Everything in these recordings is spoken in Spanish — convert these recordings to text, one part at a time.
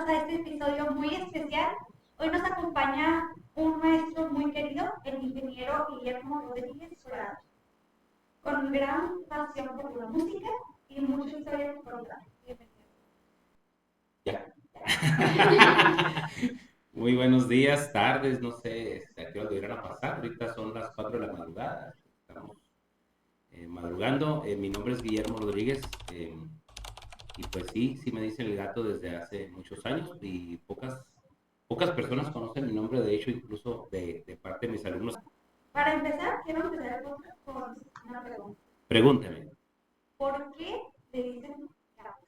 a este episodio muy especial. Hoy nos acompaña un maestro muy querido, el ingeniero Guillermo Rodríguez Solano, con gran pasión por la música y mucha historia por contar. Bienvenido. Ya. Muy buenos días, tardes, no sé a qué hora lo irán a pasar. Ahorita son las 4 de la madrugada. Estamos madrugando. Mi nombre es Guillermo Rodríguez. Y pues sí me dicen el gato desde hace muchos años y pocas personas conocen mi nombre, de hecho, incluso de parte de mis alumnos. Para empezar, quiero empezar con una pregunta. Pregúnteme. ¿Por qué le dicen gato?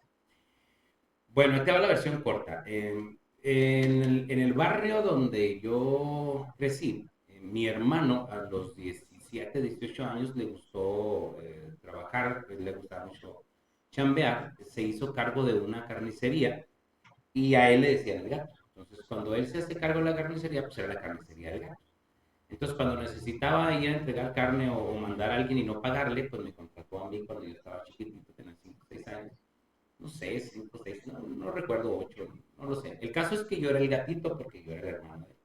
Bueno, esta va la versión corta. En el barrio donde yo crecí, mi hermano a los 17, 18 años le gustó trabajar, le gustaba mucho chambear, se hizo cargo de una carnicería y a él le decían el gato. Entonces, cuando él se hace cargo de la carnicería, pues era la carnicería del gato. Entonces, cuando necesitaba ir a entregar carne o mandar a alguien y no pagarle, pues me contrató a mí cuando yo estaba chiquitito, tenía 5 o 6 años, no sé, 5, 6, no recuerdo, 8, no lo sé. El caso es que yo era el gatito porque yo era el hermano de él.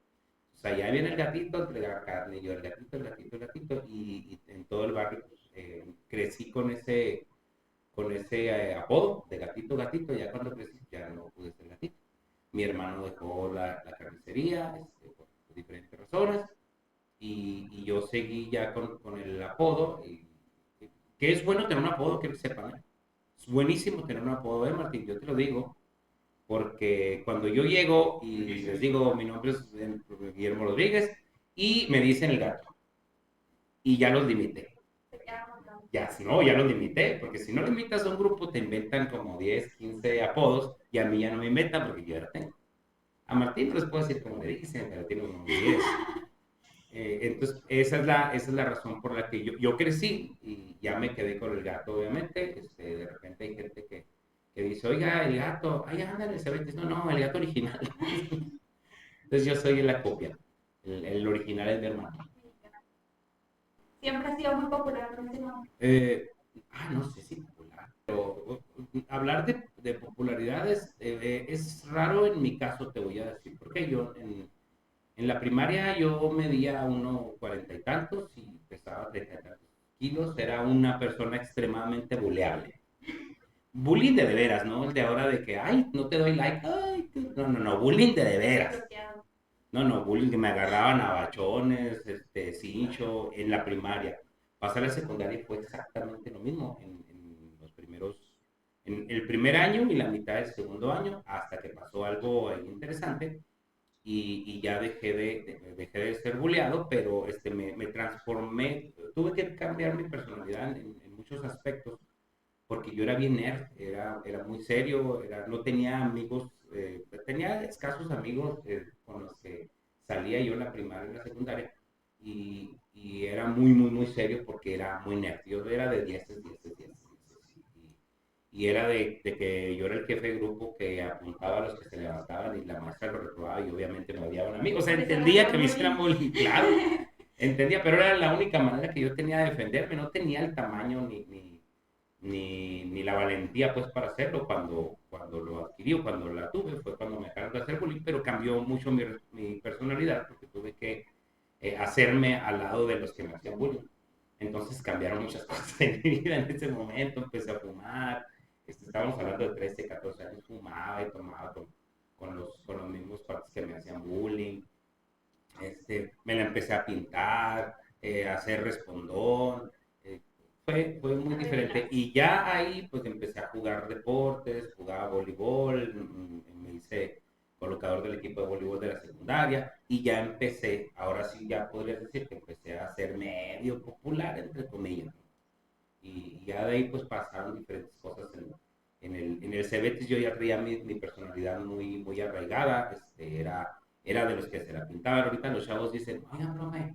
O sea, ya viene el gatito a entregar carne, yo el gatito, el gatito, el gatito, y en todo el barrio pues, crecí con ese apodo de gatito, gatito, ya cuando crecí ya no pude ser gatito. Mi hermano dejó la carnicería por diferentes razones y yo seguí ya con el apodo, que es bueno tener un apodo, quiero que sepan, ¿eh? Es buenísimo tener un apodo, Martín, yo te lo digo, porque cuando yo llego y les digo, mi nombre es Guillermo Rodríguez, y me dicen el gato, y ya los limité. Ya, si no, ya los limité, porque si no limitas a un grupo, te inventan como 10, 15 apodos, y a mí ya no me inventan porque yo ya tengo. A Martín no les puedo decir cómo le dicen, pero tiene unos 10. Entonces, esa es la razón por la que yo crecí y ya me quedé con el gato, obviamente. De repente hay gente que dice, oiga, el gato, ay, ándale, se ve. No, no, el gato original. Entonces yo soy la copia. El original es mi hermano. Siempre ha sido muy popular con ese nombre. No sé si popular, pero hablar de popularidades es raro en mi caso, te voy a decir, porque yo en la primaria yo medía 1,40 y tantos y pesaba 30 y tantos kilos, era una persona extremadamente buleable. Bullying de veras, ¿no? El de ahora de que, ay, no te doy like, ay, no, no, no, bullying de veras. No, no, bullying que me agarraban a bachones, cincho, en la primaria. Pasar a la secundaria fue exactamente lo mismo en el primer año y la mitad del segundo año, hasta que pasó algo ahí interesante y ya dejé de ser bulleado, pero me transformé, tuve que cambiar mi personalidad en muchos aspectos, porque yo era bien nerd, era muy serio, no tenía amigos, tenía escasos amigos con los que salía yo en la primaria y en la secundaria, y era muy, muy, muy serio porque era muy nerd. Yo era de 10, 10, 10, 10. Y era de que yo era el jefe de grupo que apuntaba a los que se levantaban y la maestra lo reprobaba y obviamente me odiaban a mí. O sea, entendía que me hicieran bullying, claro, entendía, pero era la única manera que yo tenía de defenderme, no tenía el tamaño ni la valentía pues para hacerlo cuando lo adquirí o cuando la tuve, fue cuando me dejaron de hacer bullying, pero cambió mucho mi personalidad porque tuve que hacerme al lado de los que me hacían bullying. Entonces cambiaron muchas cosas en mi vida en ese momento, empecé a fumar, estábamos hablando de 13, 14 años, fumaba y tomaba con los mismos cuates que me hacían bullying, me la empecé a pintar, a hacer respondón, eh, fue muy diferente. Y ya ahí pues empecé a jugar deportes, jugaba voleibol, me hice colocador del equipo de voleibol de la secundaria y ya empecé, ahora sí ya podría decir que empecé a ser medio popular, entre comillas, ¿no? Y ya de ahí pues pasaron diferentes cosas en el Cebetis. Yo ya traía mi personalidad muy, muy arraigada, era de los que se la pintaban. Ahorita los chavos dicen, oiga, profe,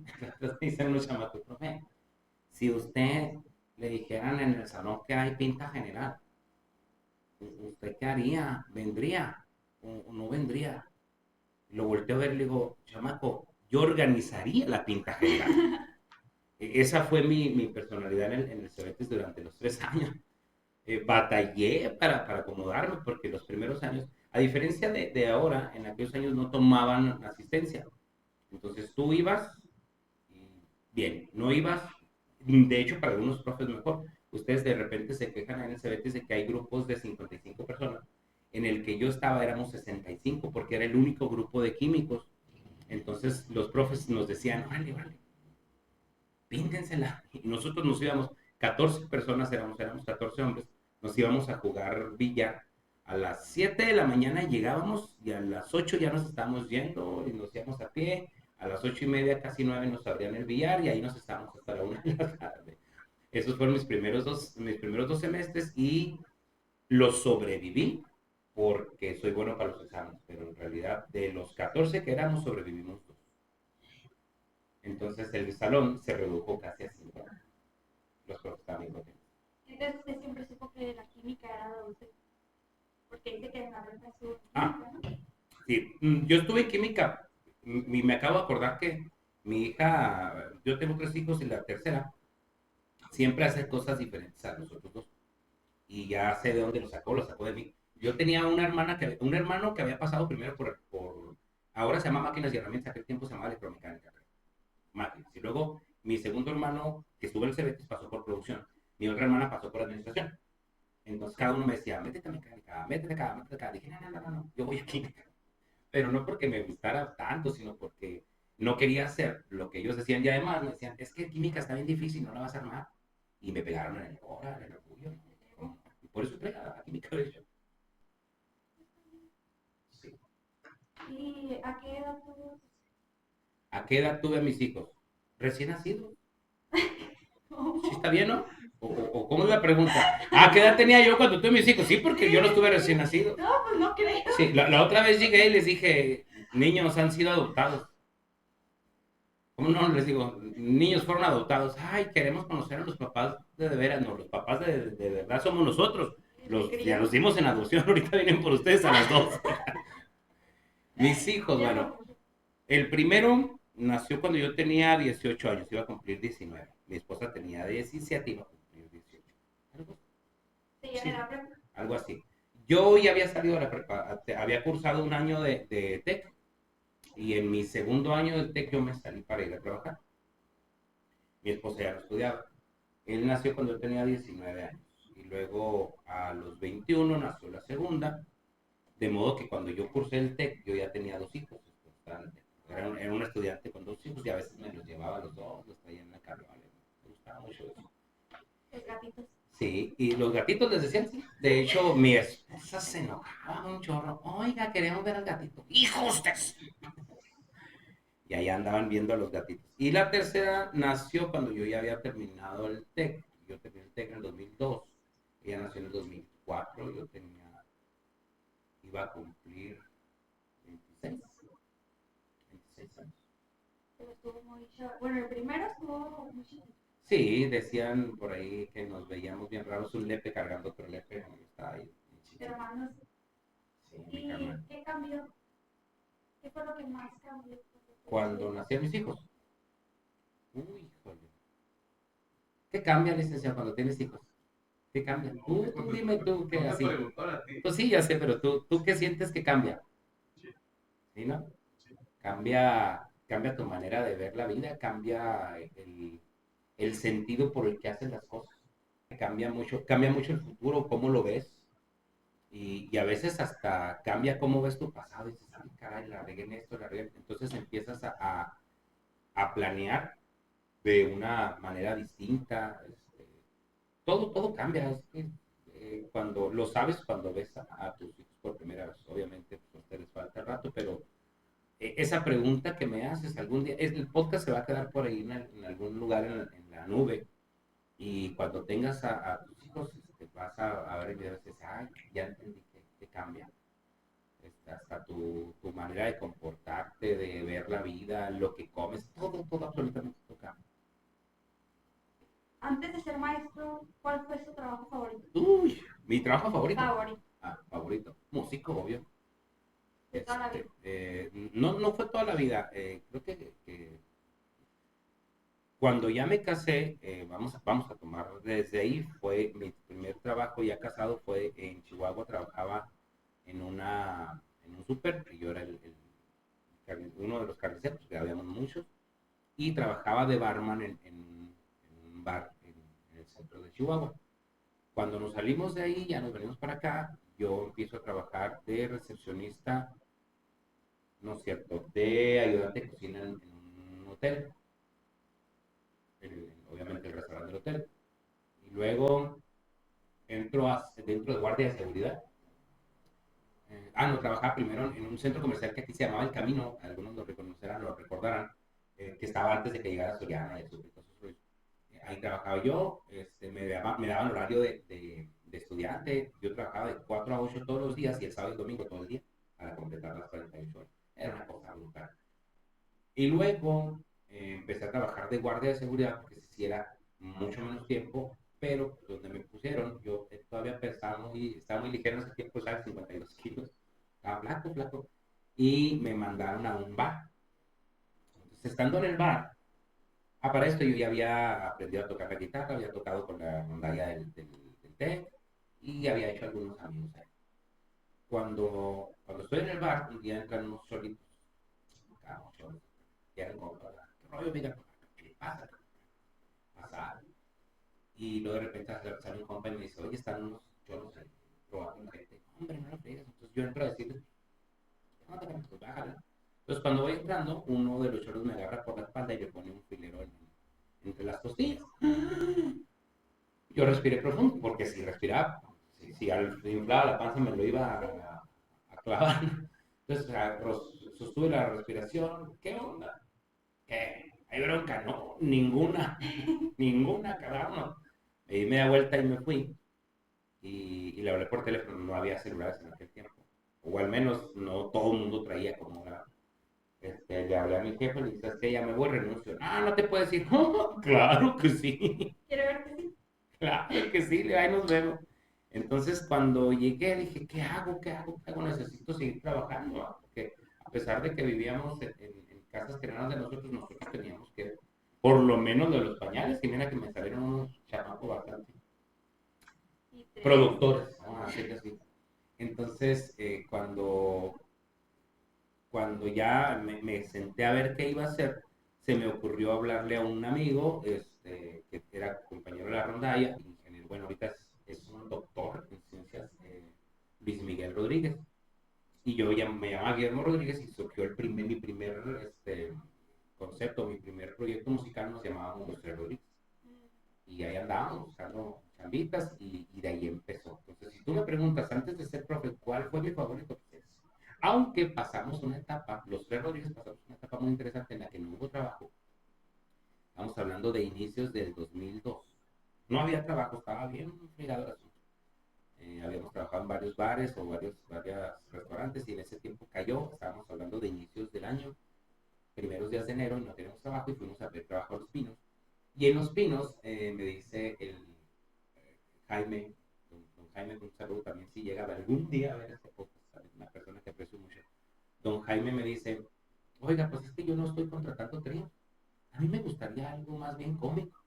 dicen los chamacos, profe, si usted le dijeran en el salón que hay pinta general, ¿usted qué haría? ¿Vendría o no vendría? Lo volteo a ver y le digo, chamaco, yo organizaría la pinta general. Esa fue mi personalidad en el Cebetis durante los 3 años. Batallé para acomodarme porque los primeros años, A diferencia de ahora, en aquellos años no tomaban asistencia. Entonces tú ibas y bien, no ibas, de hecho para algunos profes mejor. Ustedes de repente se quejan en el CBT de que hay grupos de 55 personas. En el que yo estaba éramos 65 porque era el único grupo de químicos. Entonces los profes nos decían, vale, vale, píntensela. Y nosotros nos íbamos, 14 personas éramos 14 hombres, nos íbamos a jugar billar. A las 7 de la mañana llegábamos y a las 8 ya nos estábamos yendo y nos íbamos a pie. A las 8:30, casi 9 nos abrían el billar y ahí nos estábamos hasta la 1 de la tarde. Esos fueron mis primeros dos semestres y los sobreviví porque soy bueno para los exámenes, pero en realidad de los 14 que éramos sobrevivimos dos. Entonces el salón se redujo casi a 5. Los profes estaban bien contentos. Entonces usted siempre supo que la química era de usted, porque dice que en la prepa estuvo en Ah, química, ¿no? sí, yo estuve en química y me acabo de acordar que mi hija, yo tengo 3 hijos y la tercera siempre hace cosas diferentes a nosotros dos. Y ya sé de dónde lo sacó de mí. Yo tenía un hermano que había pasado primero ahora se llama máquinas y herramientas, aquel tiempo se llamaba electromecánica, máquinas. Y luego mi segundo hermano, que estuvo en el CBT, pasó por producción. Mi otra hermana pasó por administración. Entonces cada uno me decía, métete a mecánica, métete acá, métete acá. Dije, no, no, no, no, yo voy a química. Pero no porque me gustara tanto, sino porque no quería hacer lo que ellos decían. Y además me decían, es que química está bien difícil, no la vas a armar. Y me pegaron en el hora, en el orgullo. Y por eso entré a química, de hecho. Sí. ¿Y a qué edad tuvo? ¿A qué edad tuve a mis hijos? Recién nacidos. ¿Sí está bien, no? ¿O cómo es la pregunta? ¿A qué edad tenía yo cuando tuve mis hijos? Sí, porque yo los tuve recién nacidos. No, pues no creo. Sí, la otra vez llegué y les dije, niños han sido adoptados. ¿Cómo no? Les digo, niños fueron adoptados. Ay, queremos conocer a los papás de veras. No, los papás de verdad somos nosotros. Ya los dimos en adopción, ahorita vienen por ustedes a las 2. Mis hijos, bueno, el primero nació cuando yo tenía 18 años, iba a cumplir 19. Mi esposa tenía 17, iba a cumplir 18. Algo, sí, algo así. Yo ya había salido de la prepa, había cursado un año de TEC y en mi segundo año de TEC yo me salí para ir a trabajar. Mi esposa ya no estudiaba. Él nació cuando yo tenía 19 años y luego a los 21 nació la segunda, de modo que cuando yo cursé el TEC yo ya tenía 2 hijos. Era un estudiante con 2 hijos y a veces me los llevaba a los dos, los traía en la carriola. Me gustaba mucho eso. Los gatitos. Sí, y los gatitos les decían sí. De hecho, mi esposa se enojaba un chorro. Oiga, queremos ver al gatito. ¡Hijos de y ahí andaban viendo a los gatitos. Y la tercera nació cuando yo ya había terminado el TEC. Yo terminé el TEC en el 2002. Ella nació en el 2004. Iba a cumplir 26, 26 años. Pero estuvo muy chavo. Bueno, el primero estuvo muy chido. Sí, decían por ahí que nos veíamos bien raros, un lepe cargando otro lepe. Estaba ahí. Hermanos. Sí, ¿Y qué cambió? ¿Qué fue lo que más cambió? Cuando nacían mis hijos. Uy, híjole. ¿Qué cambia, licenciado, cuando tienes hijos? ¿Qué cambia? Tú dime tú qué así. Pues sí, ya sé, pero tú qué sientes que cambia. ¿Sí, no? Cambia tu manera de ver la vida, cambia el sentido por el que haces las cosas. Cambia mucho el futuro, cómo lo ves. Y a veces hasta cambia cómo ves tu pasado. Y dices, ay, caray, la regué en esto, la regué. Entonces empiezas a planear de una manera distinta. Todo cambia. Es que, cuando lo sabes, cuando ves a tus hijos por primera vez, obviamente pues, a ustedes falta rato, pero esa pregunta que me haces algún día, el podcast se va a quedar por ahí en algún lugar en la nube y cuando tengas a tus hijos vas a ver el video y dices, ay, ya entendí que cambia. Hasta tu manera de comportarte, de ver la vida, lo que comes, todo absolutamente todo cambia. Antes de ser maestro, ¿cuál fue su trabajo favorito? Uy, mi trabajo favorito. Favorito. Favorito. Músico, obvio. De toda la vida. No fue toda la vida. Creo que cuando ya me casé, vamos a tomar desde ahí, fue mi primer trabajo ya casado, fue en Chihuahua, trabajaba en un súper, y yo era uno de los carniceros, que habíamos muchos, y trabajaba de barman en un bar en el centro de Chihuahua. Cuando nos salimos de ahí, ya nos venimos para acá, yo empiezo a trabajar de recepcionista, no es cierto, de ayudante de cocina en un hotel, obviamente el restaurante del hotel. Y luego dentro de guardia de seguridad. No, trabajaba primero en un centro comercial que aquí se llamaba El Camino, algunos lo reconocerán, lo recordarán, que estaba antes de que llegara Soriana y eso. Ahí trabajaba yo, me daban horario de estudiante, yo trabajaba de 4 a 8 todos los días y el sábado y el domingo todo el día para completar las 48 horas. Era una cosa brutal. Y luego empecé a trabajar de guardia de seguridad porque si era mucho menos tiempo, pero donde me pusieron, yo todavía estaba muy ligero en ese tiempo, ¿sabes? 52 kilos, estaba flaco, flaco, y me mandaron a un bar. Entonces, estando en el bar, para esto yo ya había aprendido a tocar la guitarra, había tocado con la rondalla del TEC y había hecho algunos amigos ahí. Cuando estoy en el bar, un día entran unos solitos, que eran como, ¿qué rollo, mira? ¿Qué le pasa? Pasa. Y luego de repente sale un compa y me dice, oye, están unos cholos ahí robando gente. Hombre, no lo fregues. Entonces yo entro a decirle, no te pues bájala. Entonces cuando voy entrando, uno de los cholos me agarra por la espalda y le pone un filero entre las costillas. Yo respiré profundo, porque si respiraba, si al inflaba la panza me lo iba a clavar. Entonces sostuve la respiración. ¿Qué onda? ¿Qué? ¿Hay bronca? No, ninguna, ninguna, cada uno. Me di media vuelta y me fui. Y le hablé por teléfono, no había celulares en aquel tiempo. O al menos no todo el mundo traía como era. Le hablé a mi jefe, le dije, es que ya me voy, renuncio. Ah, no te puedes ir. Claro que sí. Quiero ver que sí. Claro que sí, ahí nos vemos. Entonces, cuando llegué, dije, ¿qué hago? ¿Qué hago? ¿Qué hago? Necesito seguir trabajando, ¿no? Porque a pesar de que vivíamos en casas que no eran de nosotros teníamos que, por lo menos de los pañales, y mira que me salieron unos chamacos bastante productores, vamos a decirlo así. Entonces, cuando ya me senté a ver qué iba a hacer, se me ocurrió hablarle a un amigo, que era compañero de la rondalla, ingeniero, bueno, ahorita es un doctor en ciencias, Luis Miguel Rodríguez. Y yo ya me llamaba Guillermo Rodríguez y surgió mi primer concepto, mi primer proyecto musical nos llamábamos Los Tres Rodríguez. Y ahí andábamos buscando chambitas y de ahí empezó. Entonces, si tú me preguntas antes de ser profe, ¿cuál fue mi favorito? Pues, aunque pasamos una etapa, los Tres Rodríguez pasamos una etapa muy interesante en la que no hubo trabajo. Estamos hablando de inicios del 2002. No había trabajo, estaba bien fregado el asunto. Habíamos trabajado en varios bares o varios restaurantes y en ese tiempo cayó. Estábamos hablando de inicios del año, primeros días de enero y no teníamos trabajo y fuimos a ver trabajo a Los Pinos. Y en Los Pinos me dice Jaime, don Jaime, un saludo también si llega algún día a ver este podcast, una persona que aprecio mucho. Don Jaime me dice, oiga, pues es que yo no estoy contratando tríos. A mí me gustaría algo más bien cómico.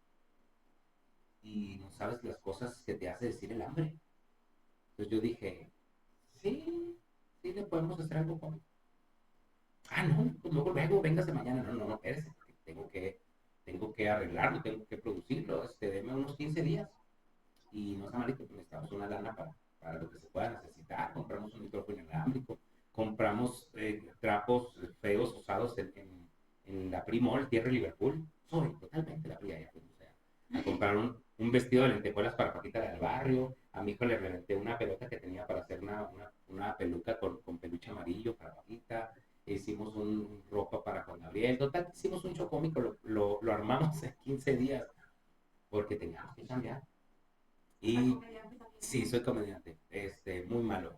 Y no sabes las cosas que te hace decir el hambre. Entonces yo dije, sí, sí le podemos hacer algo cómico. No, pues luego, véngase mañana. No, espérese, porque tengo que arreglarlo, tengo que producirlo, deme unos 15 días. Y no está malito, pues necesitamos una lana para lo que se pueda necesitar. Compramos un micrófono inalámbrico, compramos trapos feos usados en la Primol, tierra de Liverpool. Soy totalmente la fría, ya fuimos a comprar un vestido de lentejuelas para Paquita del barrio. A mi hijo le reventé una pelota que tenía para hacer una peluca con peluche amarillo para Paquita. Hicimos ropa para Juan Gabriel. Total, hicimos un show cómico, lo armamos en 15 días porque teníamos que cambiar. Y sí, soy comediante, muy malo.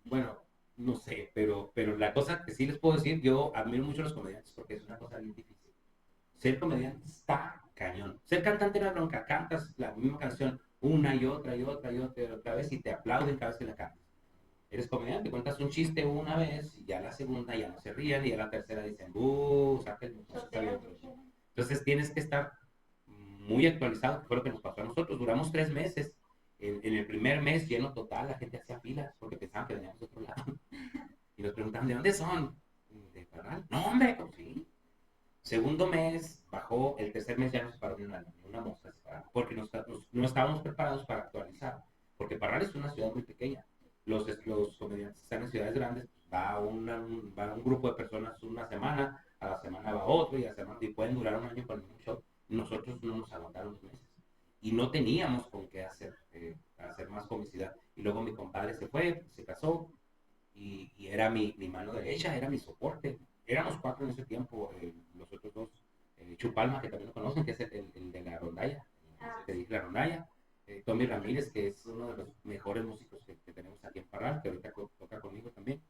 Bueno, no sé, pero la cosa que sí les puedo decir, yo admiro mucho a los comediantes porque es una cosa bien difícil. Ser comediante está cañón. Ser cantante no es bronca, cantas la misma canción una y otra y otra y otra y otra vez y te aplauden cada vez que la cantas. Eres comediante, cuentas un chiste una vez y ya la segunda ya no se ríen y ya la tercera dicen, saca el muchacho está bien". Entonces tienes que estar muy actualizado, que fue lo que nos pasó a nosotros. Duramos 3 meses en el primer mes lleno total, la gente hacía filas porque pensaban que veníamos de otro lado. Y nos preguntaban, ¿de dónde son? ¿De Parral? No, hombre, pues sí. Segundo mes bajó, el tercer mes ya nos paró una mosca, porque no estábamos preparados para actualizar. Porque Parral es una ciudad muy pequeña. Los comediantes están en ciudades grandes, va un grupo de personas una semana, a la semana va otro, y a la semana, y pueden durar un año con un show. Nosotros no nos aguantaron los meses. Y no teníamos con qué hacer más comicidad. Y luego mi compadre se fue, se casó, y era mi mano derecha, era mi soporte. Éramos cuatro en ese tiempo, los otros dos, Chupalma, que también lo conocen, que es el de la rondalla, que dije la rondalla, Tommy Ramírez, que es uno de los mejores músicos que tenemos aquí en Parral, que ahorita toca conmigo también.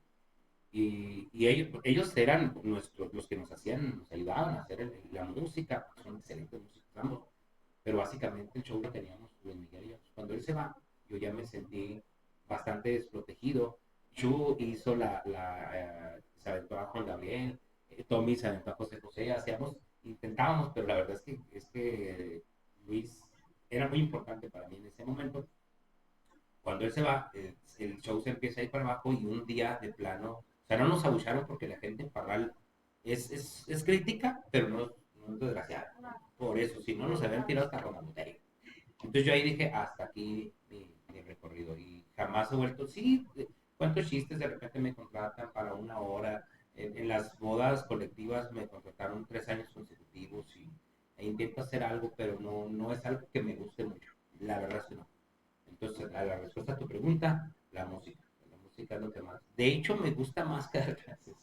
Y ellos eran los que nos hacían, nos ayudaban a hacer la música, son excelentes músicos ambos, pero básicamente el show lo teníamos Luis Miguel y yo. Cuando él se va, yo ya me sentí bastante desprotegido. Chu hizo se aventó a Juan Gabriel, Tommy se aventó a José José, intentábamos, pero la verdad es que Luis era muy importante para mí en ese momento. Cuando él se va, el show se empieza a ir para abajo y un día de plano, o sea, no nos abucharon porque la gente en Parral es crítica, pero no es desgraciada. Por eso, si no, nos habían tirado hasta con la botella. Entonces yo ahí dije, hasta aquí mi recorrido. Y jamás he vuelto, sí, cuento chistes, de repente me contratan para una hora. En las bodas colectivas me contrataron 3 años consecutivos e intento hacer algo, pero no es algo que me guste mucho. La verdad es que no. Entonces, a la respuesta a tu pregunta, la música. La música es lo que más. De hecho, me gusta más que dar clases.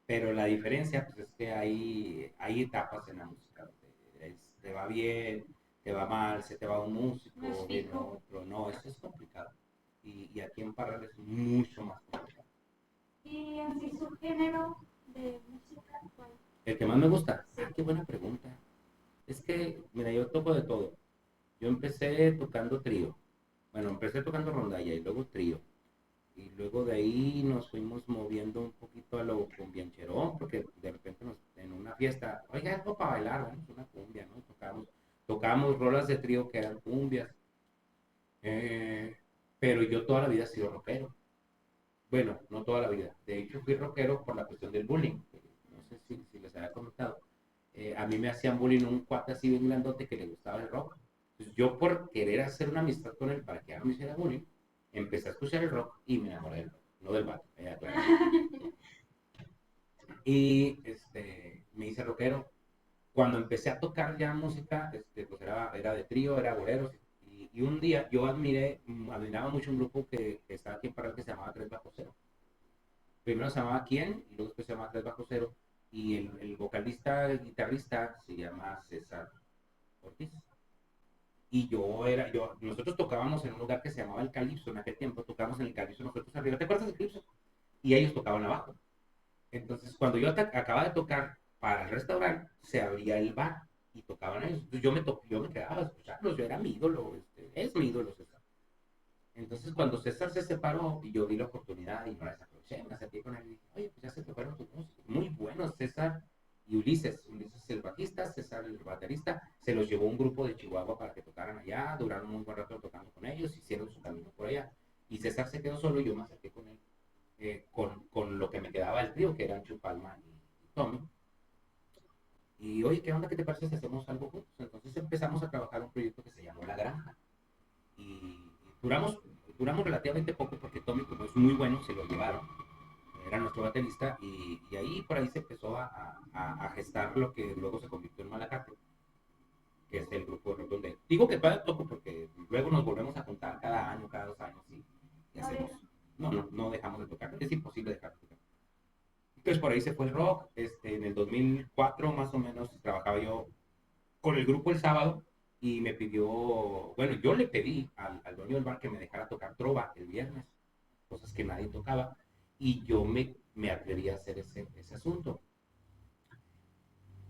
Pero la diferencia, pues, es que hay etapas en la música. Te va bien, te va mal, se te va un músico, viene otro. No, eso es complicado. Y aquí en Parral es mucho más complicado. Y en sí su género de música actual. ¿El que más me gusta? Ah, qué buena pregunta. Es que, mira, yo toco de todo. Yo empecé tocando trío. Bueno, empecé tocando rondalla y luego trío. Y luego de ahí nos fuimos moviendo un poquito a lo cumbiancherón, porque de repente en una fiesta, oiga, algo para bailar, bueno, es una cumbia, ¿no? Tocábamos rolas de trío que eran cumbias. Eh, pero yo toda la vida he sido rockero. Bueno, no toda la vida. De hecho, fui rockero por la cuestión del bullying. No sé si les había comentado. A mí me hacían bullying un cuate así bien grandote que le gustaba el rock. Entonces, yo por querer hacer una amistad con él para que no me hiciera bullying, empecé a escuchar el rock y me enamoré del rock, no del vato. Claro. Y me hice rockero. Cuando empecé a tocar ya música, pues era de trío, era boleros. Y un día yo admiraba mucho un grupo que estaba aquí en Parral que se llamaba Tres Bajo Cero. Primero se llamaba Quién y luego después se llamaba Tres Bajo Cero. Y el vocalista, el guitarrista se llama César Ortiz. Y nosotros tocábamos en un lugar que se llamaba el Calipso, en aquel tiempo tocábamos en el Calipso nosotros arriba, ¿te acuerdas del Calipso? Y ellos tocaban abajo. Entonces, cuando yo acababa de tocar para el restaurante, se abría el bar y tocaban ellos. Entonces yo me quedaba a escucharlos, yo era mi ídolo, es mi ídolo César. Entonces, cuando César se separó y yo vi la oportunidad y no la desaproveché, me acerqué con él y dije, oye, pues ya se tocaron tus músicos. Muy buenos, César y Ulises. Ulises el bajista, César el baterista. Se los llevó un grupo de Chihuahua para que tocaran allá. Duraron un buen rato tocando con ellos, hicieron su camino por allá. Y César se quedó solo y yo me acerqué con él, con lo que me quedaba del trío, que eran Chupalma y Tommy. Y oye, ¿qué onda? ¿Qué te parece si hacemos algo juntos? Entonces empezamos a trabajar un proyecto que se llamó La Granja. Y duramos, duramos relativamente poco porque Tommy, como es muy bueno, se lo llevaron. Era nuestro baterista y ahí por ahí se empezó a gestar lo que luego se convirtió en Malacate, que es el grupo de rock donde digo que todavía toco porque luego nos volvemos a juntar cada año, cada 2 años y hacemos. No dejamos de tocar, es imposible dejar de tocar. Entonces por ahí se fue el rock. En el 2004 más o menos trabajaba yo con el grupo el sábado y me pidió, bueno, yo le pedí al dueño del bar que me dejara tocar trova el viernes, cosas que nadie tocaba, y yo me atreví a hacer ese asunto.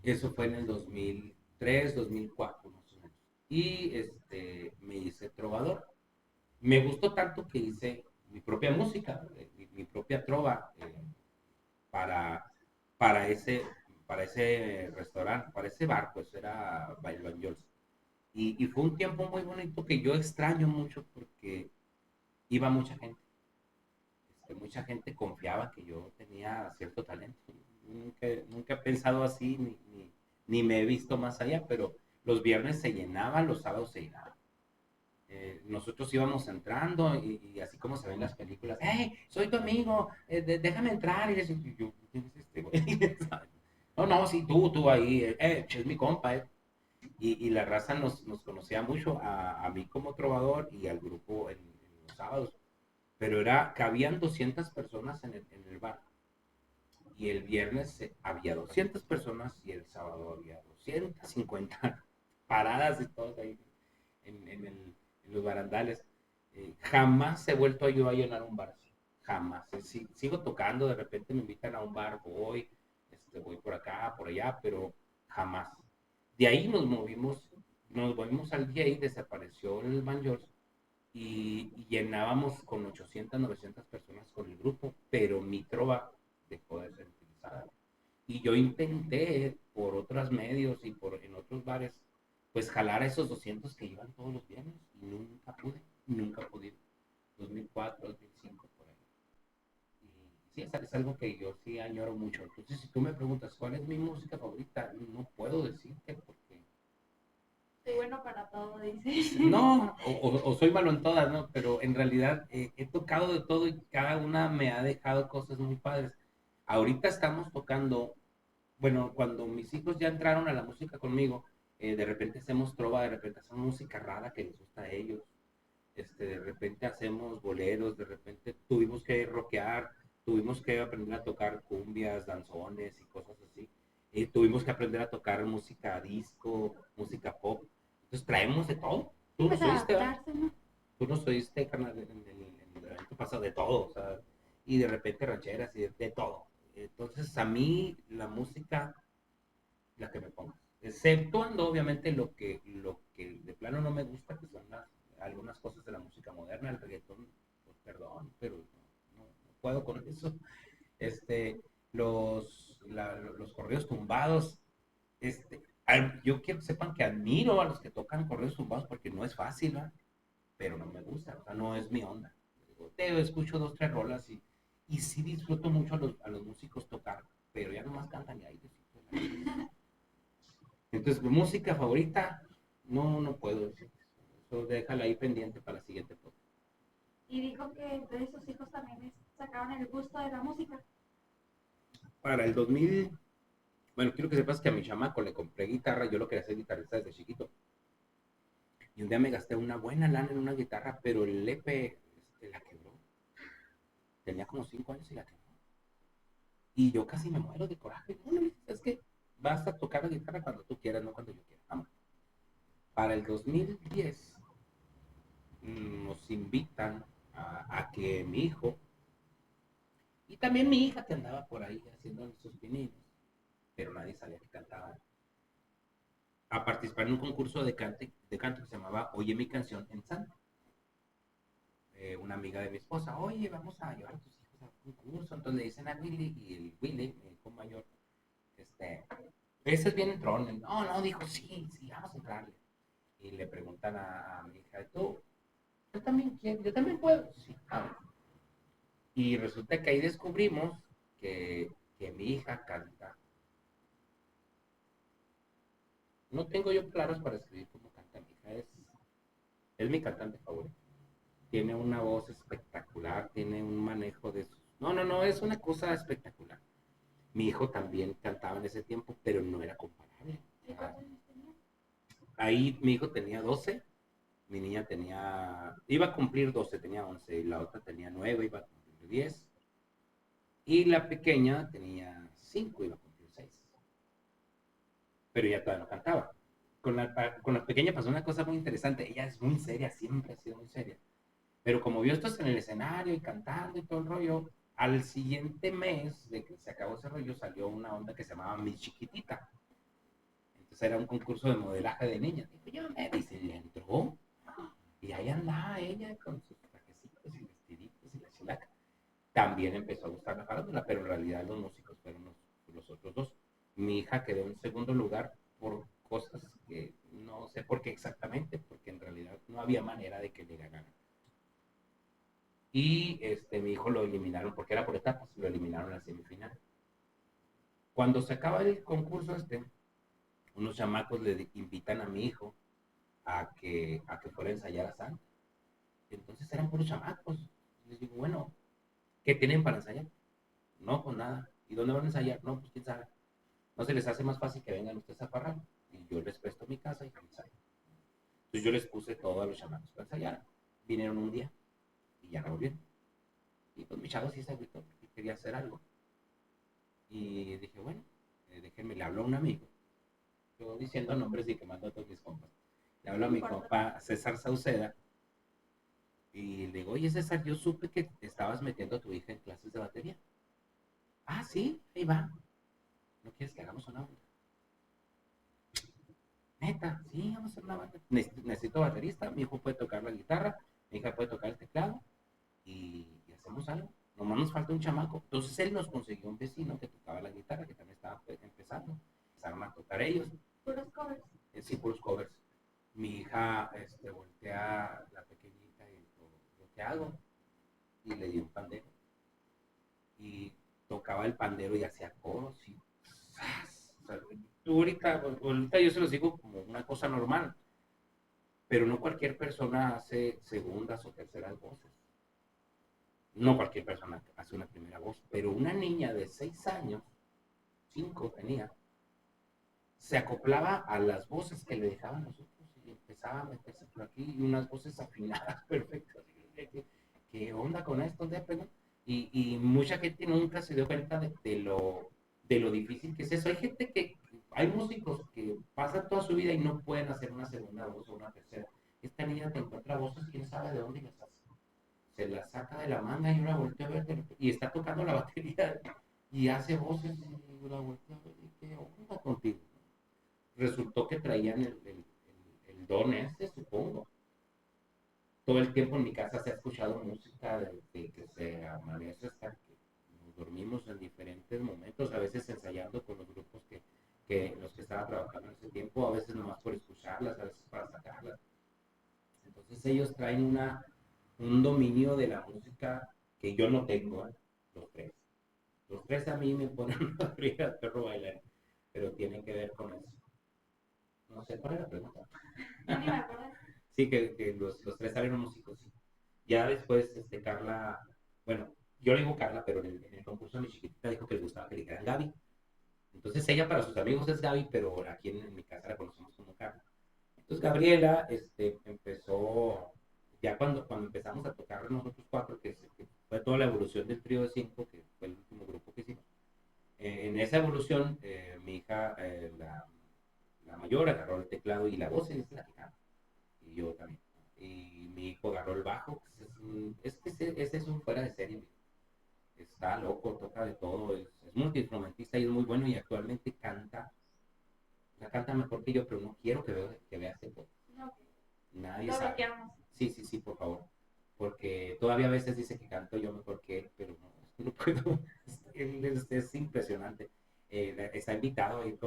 Eso fue en el 2003, 2004 más o menos. Y me hice trovador. Me gustó tanto que hice mi propia música, mi propia trova, para, para ese, para ese restaurante, para ese bar, pues era Bailo Jols. Y fue un tiempo muy bonito que yo extraño mucho porque iba mucha gente. Mucha gente confiaba que yo tenía cierto talento. Nunca he pensado así, ni me he visto más allá, pero los viernes se llenaban, los sábados se llenaban. Nosotros íbamos entrando y así como se ven las películas, hey, soy tu amigo, déjame entrar. Y yo, ¿quién es este güey? No, no, sí, tú ahí, es mi compa. Y la raza nos conocía mucho a mí como trovador y al grupo en los sábados. Pero cabían 200 personas en el bar. Y el viernes había 200 personas y el sábado había 250 paradas y todos ahí en los barandales. Jamás he vuelto yo a llenar un bar así. Jamás. Sigo tocando, de repente me invitan a un bar, voy por acá, por allá, pero jamás. De ahí nos movimos al día y desapareció el Banjos y llenábamos con 800, 900 personas con el grupo, pero mi trova dejó de ser utilizada. Y yo intenté por otros medios y en otros bares, pues jalar a esos 200 que iban todos los viernes y nunca pude. 2004, 2005, por ahí. Y sí, es algo que yo sí añoro mucho. Entonces, si tú me preguntas cuál es mi música favorita, no puedo decirte porque Soy bueno para todo, dice. no, o soy malo en todas, ¿no? Pero en realidad he tocado de todo y cada una me ha dejado cosas muy padres. Ahorita estamos tocando, bueno, cuando mis hijos ya entraron a la música conmigo, de repente hacemos trova, de repente hacemos música rara que les gusta a ellos, de repente hacemos boleros, de repente tuvimos que rockear, tuvimos que aprender a tocar cumbias, danzones y cosas así. Tuvimos que aprender a tocar música disco, música pop. Entonces traemos de todo. Tú Pues nos oíste, ¿verdad? adaptarse, ¿no? Tú nos oíste, carnal, en el evento pasado, de todo, o sea, y de repente rancheras y de todo. Entonces a mí la música, la que me pongas, exceptuando obviamente lo que de plano no me gusta, que son algunas cosas de la música moderna, el reggaetón, pues, perdón, pero no puedo con eso. Este, los correos tumbados, yo quiero que sepan que admiro a los que tocan correos tumbados porque no es fácil, ¿verdad? Pero no me gusta, o sea, no es mi onda. Te escucho dos, tres rolas y sí disfruto mucho a los músicos tocar, pero ya nomás cantan y ahí. Entonces, mi música favorita, no puedo decir. Eso déjala ahí pendiente para la siguiente podcast. Y dijo que entonces sus hijos también les sacaban el gusto de la música. Para el 2000, bueno, quiero que sepas que a mi chamaco le compré guitarra, yo lo quería hacer guitarrista desde chiquito. Y un día me gasté una buena lana en una guitarra, pero el EP la quebró. Tenía como 5 años y la quebró. Y yo casi me muero de coraje. No, no, es que vas a tocar la guitarra cuando tú quieras, no cuando yo quiera. Vamos. Para el 2010 nos invitan a que mi hijo y también mi hija que andaba por ahí haciendo sus pininos, pero nadie sabía que cantaba, a participar en un concurso de canto que se llamaba Oye mi canción en Santa. Una amiga de mi esposa, oye, vamos a llevar a tus hijos a un concurso. Entonces le dicen a Willy y el Willy, mi hijo mayor, este, ese es bien entrón. No, dijo, sí, vamos a entrarle. Y le preguntan a mi hija, ¿tú? Yo también quiero, yo también puedo. Sí, vamos. Y resulta que ahí descubrimos que mi hija canta. No tengo yo claros para escribir cómo canta mi hija. Es mi cantante favorito. Tiene una voz espectacular, tiene un manejo de... No, es una cosa espectacular. Mi hijo también cantaba en ese tiempo, pero no era comparable. ¿Y cuántos años tenía? Ahí mi hijo tenía 12, mi niña iba a cumplir 12, tenía 11, y la otra tenía 9, iba a cumplir 10, y la pequeña tenía 5, iba a cumplir 6, pero ella todavía no cantaba. Con la pequeña pasó una cosa muy interesante, ella es muy seria, siempre ha sido muy seria, pero como vio esto en el escenario y cantando y todo el rollo, al siguiente mes de que se acabó ese rollo salió una onda que se llamaba Mi Chiquitita. Entonces era un concurso de modelaje de niñas. Dijo, yo me dice, le entró. Y ahí andaba ella con sus trajecitos y vestiditos y la chilaca. También empezó a gustar la farándula, pero en realidad los músicos fueron los otros dos. Mi hija quedó en segundo lugar cosas que no sé por qué exactamente, porque en realidad no había manera de que le ganaran. Y mi hijo lo eliminaron, porque era por etapas, lo eliminaron en la semifinal. Cuando se acaba el concurso, unos chamacos le invitan a mi hijo a que fuera a ensayar a Santa. Entonces eran puros chamacos. Les digo, bueno, ¿qué tienen para ensayar? No, pues nada. ¿Y dónde van a ensayar? No, pues quién sabe. ¿No se les hace más fácil que vengan ustedes a Parral? Y yo les presto mi casa y que ensayen. Entonces yo les puse todo a los chamacos para ensayar. Vinieron un día y ya no volvieron. Y pues mi chavo sí se agüitó porque quería hacer algo. Y dije, bueno, déjenme, le hablo a un amigo. Yo diciendo nombres y quemando a todos mis compas. Le hablo a mi compa César Sauceda y le digo, oye César, yo supe que estabas metiendo a tu hija en clases de batería. Ah, sí, ahí va. ¿No quieres que hagamos una banda? Neta, sí, vamos a hacer una banda. Necesito baterista, mi hijo puede tocar la guitarra, mi hija puede tocar el teclado y hacemos algo. Nomás nos falta un chamaco. Entonces él nos consiguió un vecino que tocaba la guitarra, que también estaba empezando. Empezaron a tocar ellos. Puros covers. Sí, puros covers. Mi hija voltea la pequeñita y lo que hago y le di un pandero. Y tocaba el pandero y hacía coros y ¡zas! O sea, tú ahorita yo se los digo como una cosa normal, pero no cualquier persona hace segundas o terceras voces. No cualquier persona hace una primera voz, pero una niña de 6 años, 5 tenía, se acoplaba a las voces que le dejaban los otros y empezaba a meterse por aquí y unas voces afinadas perfectas. ¿Qué onda con esto? Y mucha gente nunca se dio cuenta de lo difícil que es eso. Hay gente hay músicos que pasan toda su vida y no pueden hacer una segunda voz o una tercera. Esta niña te encuentra voces, quién sabe de dónde las hace. Se las saca de la manga y una voltea a ver y está tocando la batería y hace voces y la voltea a ver y qué onda contigo. Resultó que traían el don supongo. Todo el tiempo en mi casa se ha escuchado música de que se amanece hasta que nos dormimos en diferentes momentos, a veces ensayando con los grupos que los que estaban trabajando en ese tiempo, a veces nomás por escucharlas, a veces para sacarlas. Entonces ellos traen un dominio de la música que yo no tengo, ¿eh? Los tres. Los tres a mí me ponen a abrir al perro bailar, pero tienen que ver con eso. No sé cuál es la pregunta. Sí, que los tres salieron músicos. Sí. Ya después, Carla, bueno, yo le digo Carla, pero en el concurso mi chiquitita dijo que le gustaba que le dijeran Gaby. Entonces ella para sus amigos es Gaby, pero aquí en mi casa la conocemos como Carla. Entonces Gabriela empezó, ya cuando empezamos a tocar nosotros cuatro, que fue toda la evolución del trío de cinco, que fue el último grupo que hicimos. En esa evolución, mi hija, la mayor, agarró el teclado y la voz es la que canta. Y yo también. Y mi hijo agarró el bajo. Ese es un fuera de serie. Está loco, toca de todo, es multiinstrumentista y es muy bueno y actualmente canta. La canta mejor que yo, pero no quiero que vea ese podcast. No. Nadie Lo sabe. bloqueamos. Sí, por favor. Porque todavía a veces dice que canto yo mejor que él, pero no puedo. Él es impresionante. Está invitado a ir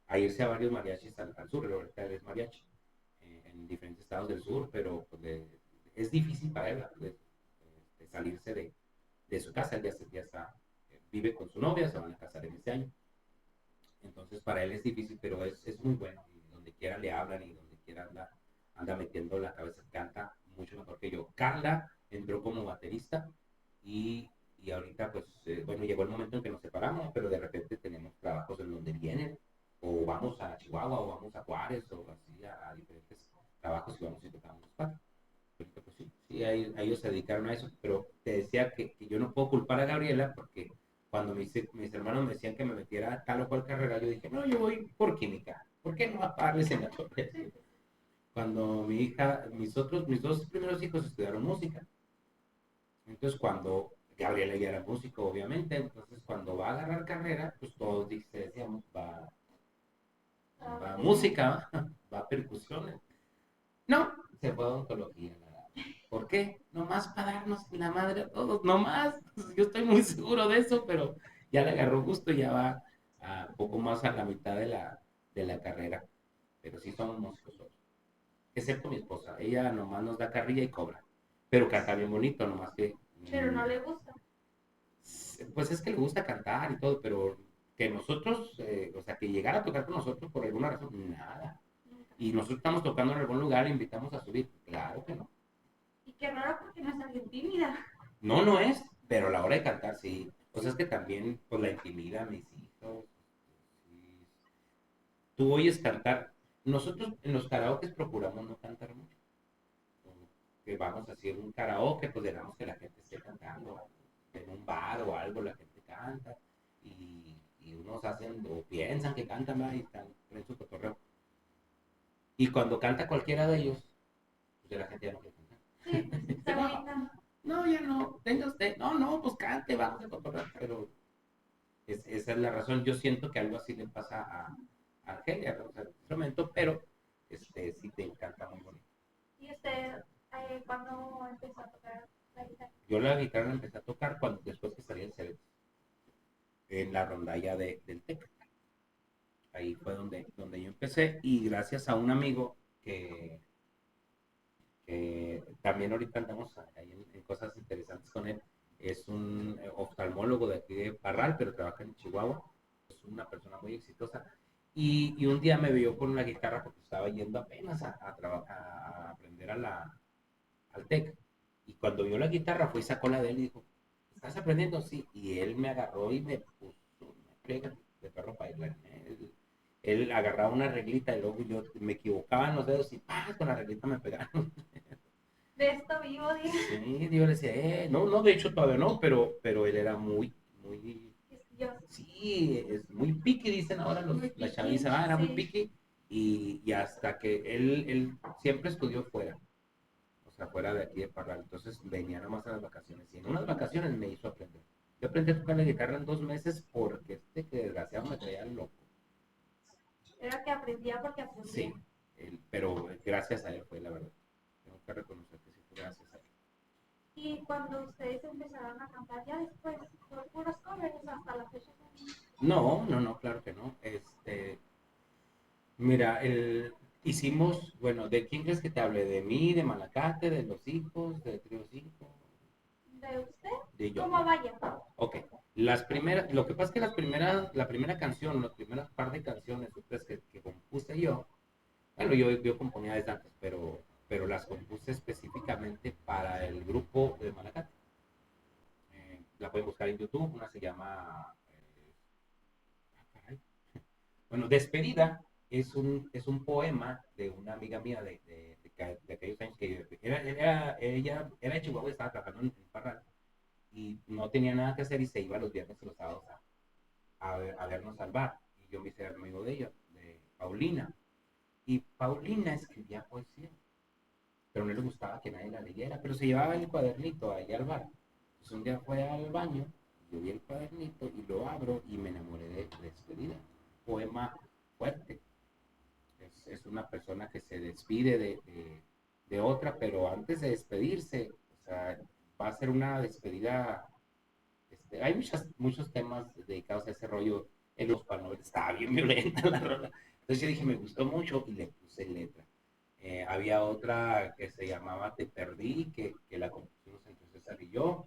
a irse a varios mariachis al sur, ahorita él es mariachi, en diferentes estados del sur, pero pues, es difícil para él salirse de su casa. Él ya está, vive con su novia, se van a casar en este año. Entonces para él es difícil, pero es muy bueno. Y donde quiera le hablan y donde quiera anda metiendo la cabeza, canta mucho mejor que yo. Carla entró como baterista y ahorita pues, bueno, llegó el momento en que nos separamos, pero de repente tenemos trabajos en donde vienen, o vamos a Chihuahua, o vamos a Juárez, o así a diferentes trabajos y vamos y tocamos los cuatro. Ahorita pues sí, ellos se dedicaron a eso, pero te decía que yo no puedo culpar a Gabriela porque cuando mis hermanos me decían que me metiera a tal o cual carrera, yo dije, no, yo voy por química. ¿Por qué no a pagarles en la torre? Cuando mis dos primeros hijos estudiaron música. Entonces, cuando Gabriela ya era músico, obviamente, entonces cuando va a agarrar carrera, pues todos decíamos, va a música, va a percusiones. No, se fue a odontología. ¿Por qué? Nomás para darnos la madre a todos, nomás. Yo estoy muy seguro de eso, pero ya le agarró gusto y ya va poco más a la mitad de la carrera, pero sí somos músicos todos, excepto mi esposa, ella nomás nos da carrilla y cobra, pero canta bien bonito, nomás que... Pero no le gusta. Pues es que le gusta cantar y todo, pero que nosotros, o sea, que llegara a tocar con nosotros por alguna razón, nada. Nunca. Y nosotros estamos tocando en algún lugar e invitamos a subir, claro que no. Y qué raro porque no es alguien tímida. No, no es, pero a la hora de cantar sí. O sea, es que también, pues la intimida, mis hijos. Sí. Tú oyes cantar. Nosotros en los karaokes procuramos no cantar mucho. Que vamos a hacer un karaoke, pues dejamos que la gente esté cantando. En un bar o algo, la gente canta. Y unos hacen o piensan que cantan más y están en su cotorreo. Y cuando canta cualquiera de ellos, pues ya la gente ya no quiere cantar. Sí, se Dice, no, agüitan. no, ya no, venga usted. No, no, pues cante, vamos a cotorrear. Pero esa es la razón. Yo siento que algo así le pasa a Argelia, ¿no? O sea, el instrumento, pero sí te encanta muy bonito. ¿Y usted cuándo empezó a tocar la guitarra? Yo la guitarra la empecé a tocar cuando, después que salí en Cerezo, en la rondalla del TEC. Ahí fue donde yo empecé y gracias a un amigo que también ahorita andamos ahí en cosas interesantes con él, es un oftalmólogo de aquí de Parral, pero trabaja en Chihuahua, es una persona muy exitosa y un día me vio con una guitarra porque estaba yendo apenas a aprender al TEC y cuando vio la guitarra fue y sacó la de él y dijo, ¿estás aprendiendo? Sí, y él me agarró y me puso una plega de perro para bailar. Él agarraba una reglita y luego yo me equivocaba en los dedos y ¡pah! Con la reglita me pegaron. De esto vivo, diga. Sí, yo le decía, no, no, de hecho todavía no, pero él era muy, Quisquilloso. sí, es muy piqui, dicen ahora Muy la piqui, chaviza, era muy sí. piqui y hasta que él siempre estudió fuera, o sea, fuera de aquí de Parral, entonces venía nomás a las vacaciones y en unas vacaciones me hizo aprender. Yo aprendí a tocar la guitarra en 2 meses porque que desgraciado me traía loco. Era que aprendía porque aprendía. Sí, pero gracias a él fue la verdad. Tengo que reconocer que sí fue gracias a él. Y cuando ustedes empezaron a cantar ya después, por puros covers hasta la fecha. No, no, no, claro que no. Mira, hicimos, bueno, ¿de quién crees que te hable? ¿De mí, de Malacate, de los hijos, de Trio 5? ¿De usted? De yo. ¿Cómo vaya? Ok. Las primeras, lo que pasa es que la primera canción, las primeras par de canciones que compuse yo, bueno, yo componía desde antes, pero las compuse específicamente para el grupo de Malacate. La pueden buscar en YouTube, una se llama bueno, Despedida es un poema de una amiga mía de aquellos años que ella era de Chihuahua, estaba trabajando en Parral y no tenía nada que hacer y se iba los viernes y los sábados a vernos al bar. Y yo me hice amigo de ella, de Paulina. Y Paulina escribía poesía, pero no le gustaba que nadie la leyera, pero se llevaba el cuadernito allá al bar. Entonces un día fue al baño, yo vi el cuadernito y lo abro y me enamoré de Despedida. Poema fuerte. Es una persona que se despide de otra, pero antes de despedirse, o sea, va a ser una despedida. Hay muchos temas dedicados a ese rollo. En los paneles estaba bien violenta la rola. Entonces yo dije, me gustó mucho y le puse letra. Había otra que se llamaba Te Perdí, que la compusimos entre César y yo.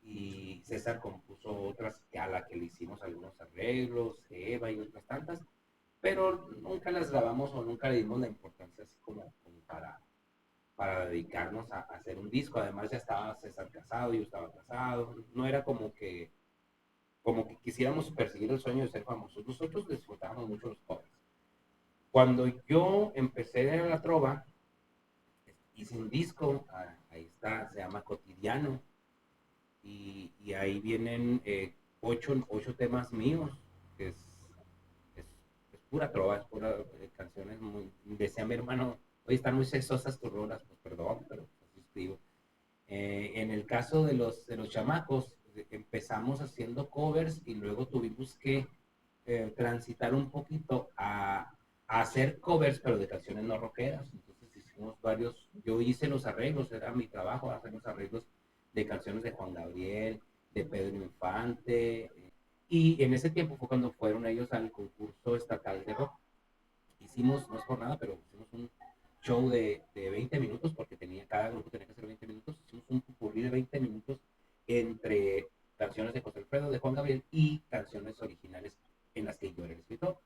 Y César compuso otras a la que le hicimos algunos arreglos, Eva y otras tantas pero nunca las grabamos o nunca le dimos la importancia así como para dedicarnos a hacer un disco. Además ya estaba César casado, yo estaba casado, no era como que quisiéramos perseguir el sueño de ser famosos. Nosotros disfrutábamos mucho los covers. Cuando yo empecé a la trova, hice un disco, ahí está, se llama Cotidiano, y ahí vienen 8 temas míos, que es, es pura trova, es pura canciones muy, decía mi hermano, oye, están muy sexosas tus rolas, pues perdón, pero así escribo. En el caso de los chamacos, empezamos haciendo covers y luego tuvimos que transitar un poquito a hacer covers, pero de canciones no rockeras. Entonces hicimos varios, yo hice los arreglos, era mi trabajo hacer los arreglos de canciones de Juan Gabriel, de Pedro Infante, Y en ese tiempo fue cuando fueron ellos al concurso estatal de rock. Hicimos, no es por nada, pero hicimos un show de 20 minutos, porque cada grupo tenía que hacer 20 minutos. Hicimos un popurrí de 20 minutos entre canciones de José Alfredo, de Juan Gabriel y canciones originales en las que yo era el escritor.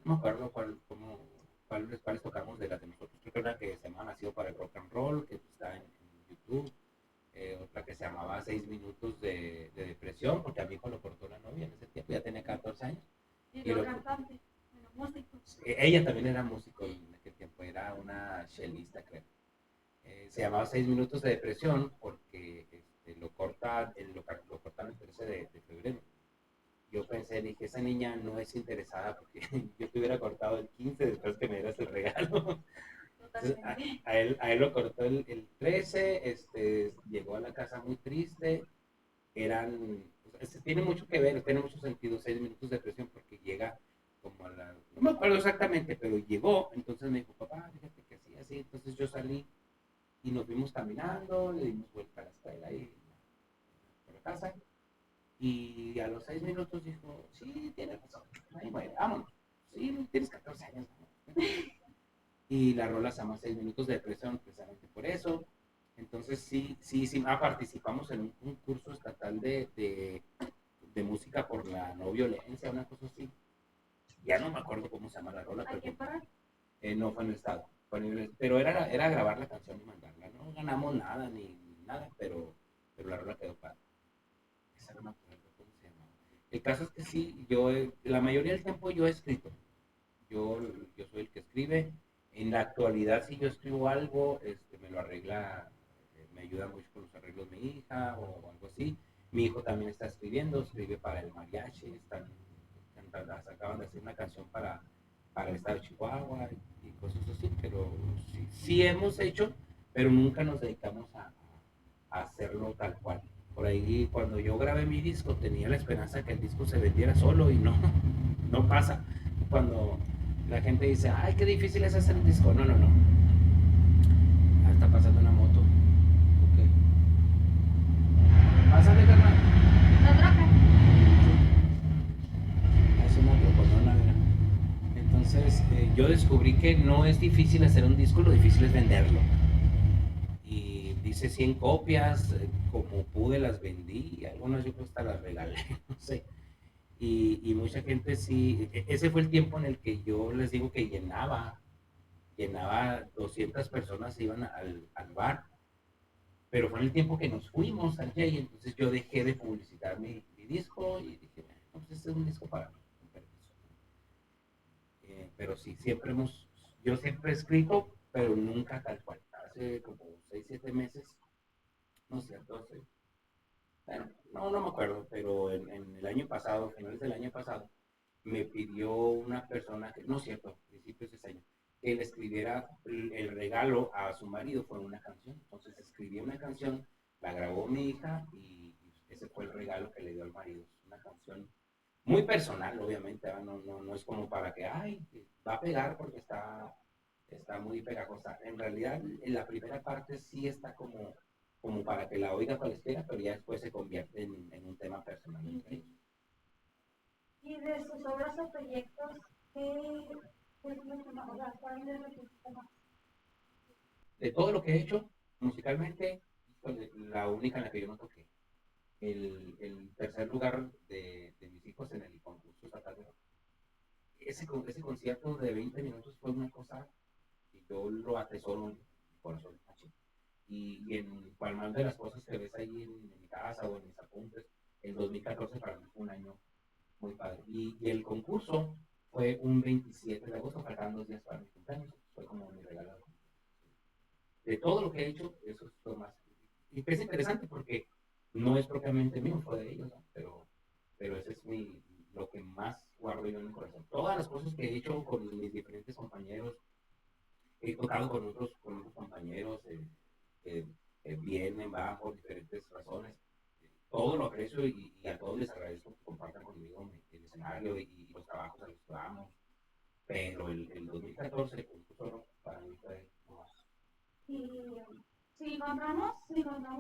No me acuerdo cuáles tocamos de las de nosotros. Creo que una que se llama Nacido para el Rock and Roll, que está en YouTube. Otra que se llamaba 6 minutos de depresión, porque a mi hijo lo cortó la novia en ese tiempo, ya tenía 14 años. Y lo cantante, bueno, músico. Ella también era músico en aquel tiempo, era una chelista, creo. Se llamaba 6 minutos de depresión porque lo cortan el 13 de febrero. Yo pensé, dije, esa niña no es interesada porque yo te hubiera cortado el 15 después que me dieras el regalo. Entonces, a él lo cortó el 13, llegó a la casa muy triste, tiene mucho que ver, tiene mucho sentido 6 minutos de depresión porque llega como no me acuerdo exactamente, pero llegó, entonces me dijo, papá, fíjate que así, así, entonces yo salí y nos fuimos caminando, le dimos vuelta a la escuela y por la casa, y a los 6 minutos dijo, sí, tienes razón, ahí, bueno, vámonos, sí, tienes 14 años, ¿no? Y la rola se llama 6 minutos de depresión, precisamente por eso. Entonces sí, participamos en un concurso estatal de música por la no violencia, una cosa así. Ya no me acuerdo cómo se llama la rola, pero no fue en el estado. Pero era grabar la canción y mandarla. No ganamos nada ni nada, pero la rola quedó padre. Esa no me acuerdo cómo se llama. El caso es que sí, la mayoría del tiempo yo he escrito. Yo, yo soy el que escribe. En la actualidad, si yo escribo algo, me lo arregla, me ayuda mucho con los arreglos mi hija o algo así. Mi hijo también está escribiendo, escribe para el mariachi, acaban de hacer una canción para el estado de Chihuahua y cosas así, pero sí hemos hecho, pero nunca nos dedicamos a hacerlo tal cual. Por ahí, cuando yo grabé mi disco, tenía la esperanza que el disco se vendiera solo y no, no pasa. Cuando la gente dice, ay, qué difícil es hacer un disco. No, no, no. Ah, está pasando una moto. Ok. Pásale, carnal. La troca. Es una troconona, mira. Entonces, yo descubrí que no es difícil hacer un disco, lo difícil es venderlo. Y dice 100 copias, como pude las vendí, algunas yo creo hasta las regalé, no sé. Y mucha gente sí, ese fue el tiempo en el que yo les digo que llenaba 200 personas, iban al bar, pero fue en el tiempo que nos fuimos al Jay, entonces yo dejé de publicitar mi disco y dije, bueno, pues este es un disco para mí, con permiso. Pero sí, yo siempre he escrito, pero nunca tal cual. Hace como 6 7 meses, no es cierto, bueno, no me acuerdo, pero en el año pasado, finales del año pasado, me pidió una persona, no es cierto, principios de ese año, que le escribiera el regalo a su marido, fue una canción. Entonces escribí una canción, la grabó mi hija y ese fue el regalo que le dio al marido. Es una canción muy personal, obviamente, no es como para que, ay, va a pegar porque está muy pegajosa. En realidad, en la primera parte sí está como para que la oiga cualquiera, pero ya después se convierte en un tema personal entre ellos. Y de sus obras o proyectos, ¿qué es lo que más, o sea, cuál es lo que gusta más? De todo lo que he hecho musicalmente, la única en la que yo no toqué. El tercer lugar de mis hijos en el concurso estatal de rock. Ese concierto de 20 minutos fue una cosa que yo lo atesoro en mi corazón. Y en cual más de las cosas que ves ahí en mi casa o en mis apuntes, el 2014 para mí fue un año muy padre. Y el concurso fue un 27 de agosto, faltaban 2 días para mi cumpleaños. Fue como mi regalo. De todo lo que he hecho, eso es lo más. Y es interesante porque no es propiamente mío, fue de ellos, ¿no? Pero ese es lo que más guardo yo en mi corazón. Todas las cosas que he hecho con mis diferentes compañeros, he tocado con otros compañeros que vienen, van por diferentes razones. Todo lo aprecio y a todos les agradezco que compartan conmigo el escenario y los trabajos a los que vamos. Pero el 2014, el concurso para mí fue más. Y si encontramos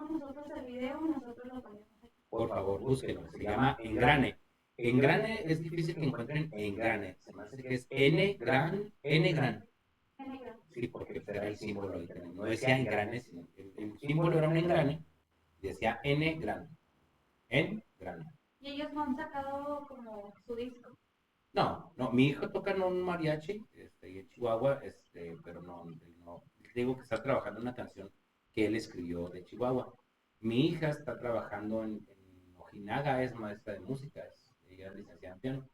nosotros el video, nosotros lo ponemos aquí. Por favor, búsquenlo. Se llama Engrane. Engrane es difícil que encuentren engrane. Se me hace que es N gran. Sí, porque pues, era el símbolo ahí también. No decía engrane, sino el símbolo era un engrane y decía N grande. En grande. Y ellos no han sacado como su disco. No, no, mi hijo toca en un mariachi, y en Chihuahua, pero no, no, digo que está trabajando en una canción que él escribió de Chihuahua. Mi hija está trabajando en Ojinaga, es maestra de música, ella es licenciada en piano,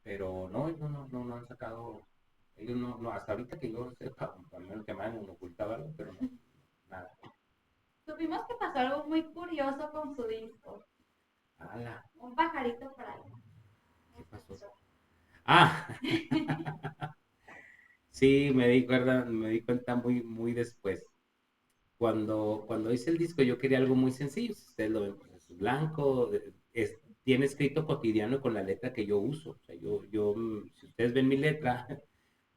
pero no, ellos no han sacado, ellos no, hasta ahorita que yo sepa, al menos que me han ocultado algo, pero no, nada. Supimos que pasó algo muy curioso con su disco. ¡Hala! Un pajarito por ahí. ¿Qué pasó? Ah, sí, me di cuenta muy después. Cuando hice el disco yo quería algo muy sencillo, si ustedes lo ven, pues es blanco, tiene escrito cotidiano con la letra que yo uso. O sea, si ustedes ven mi letra,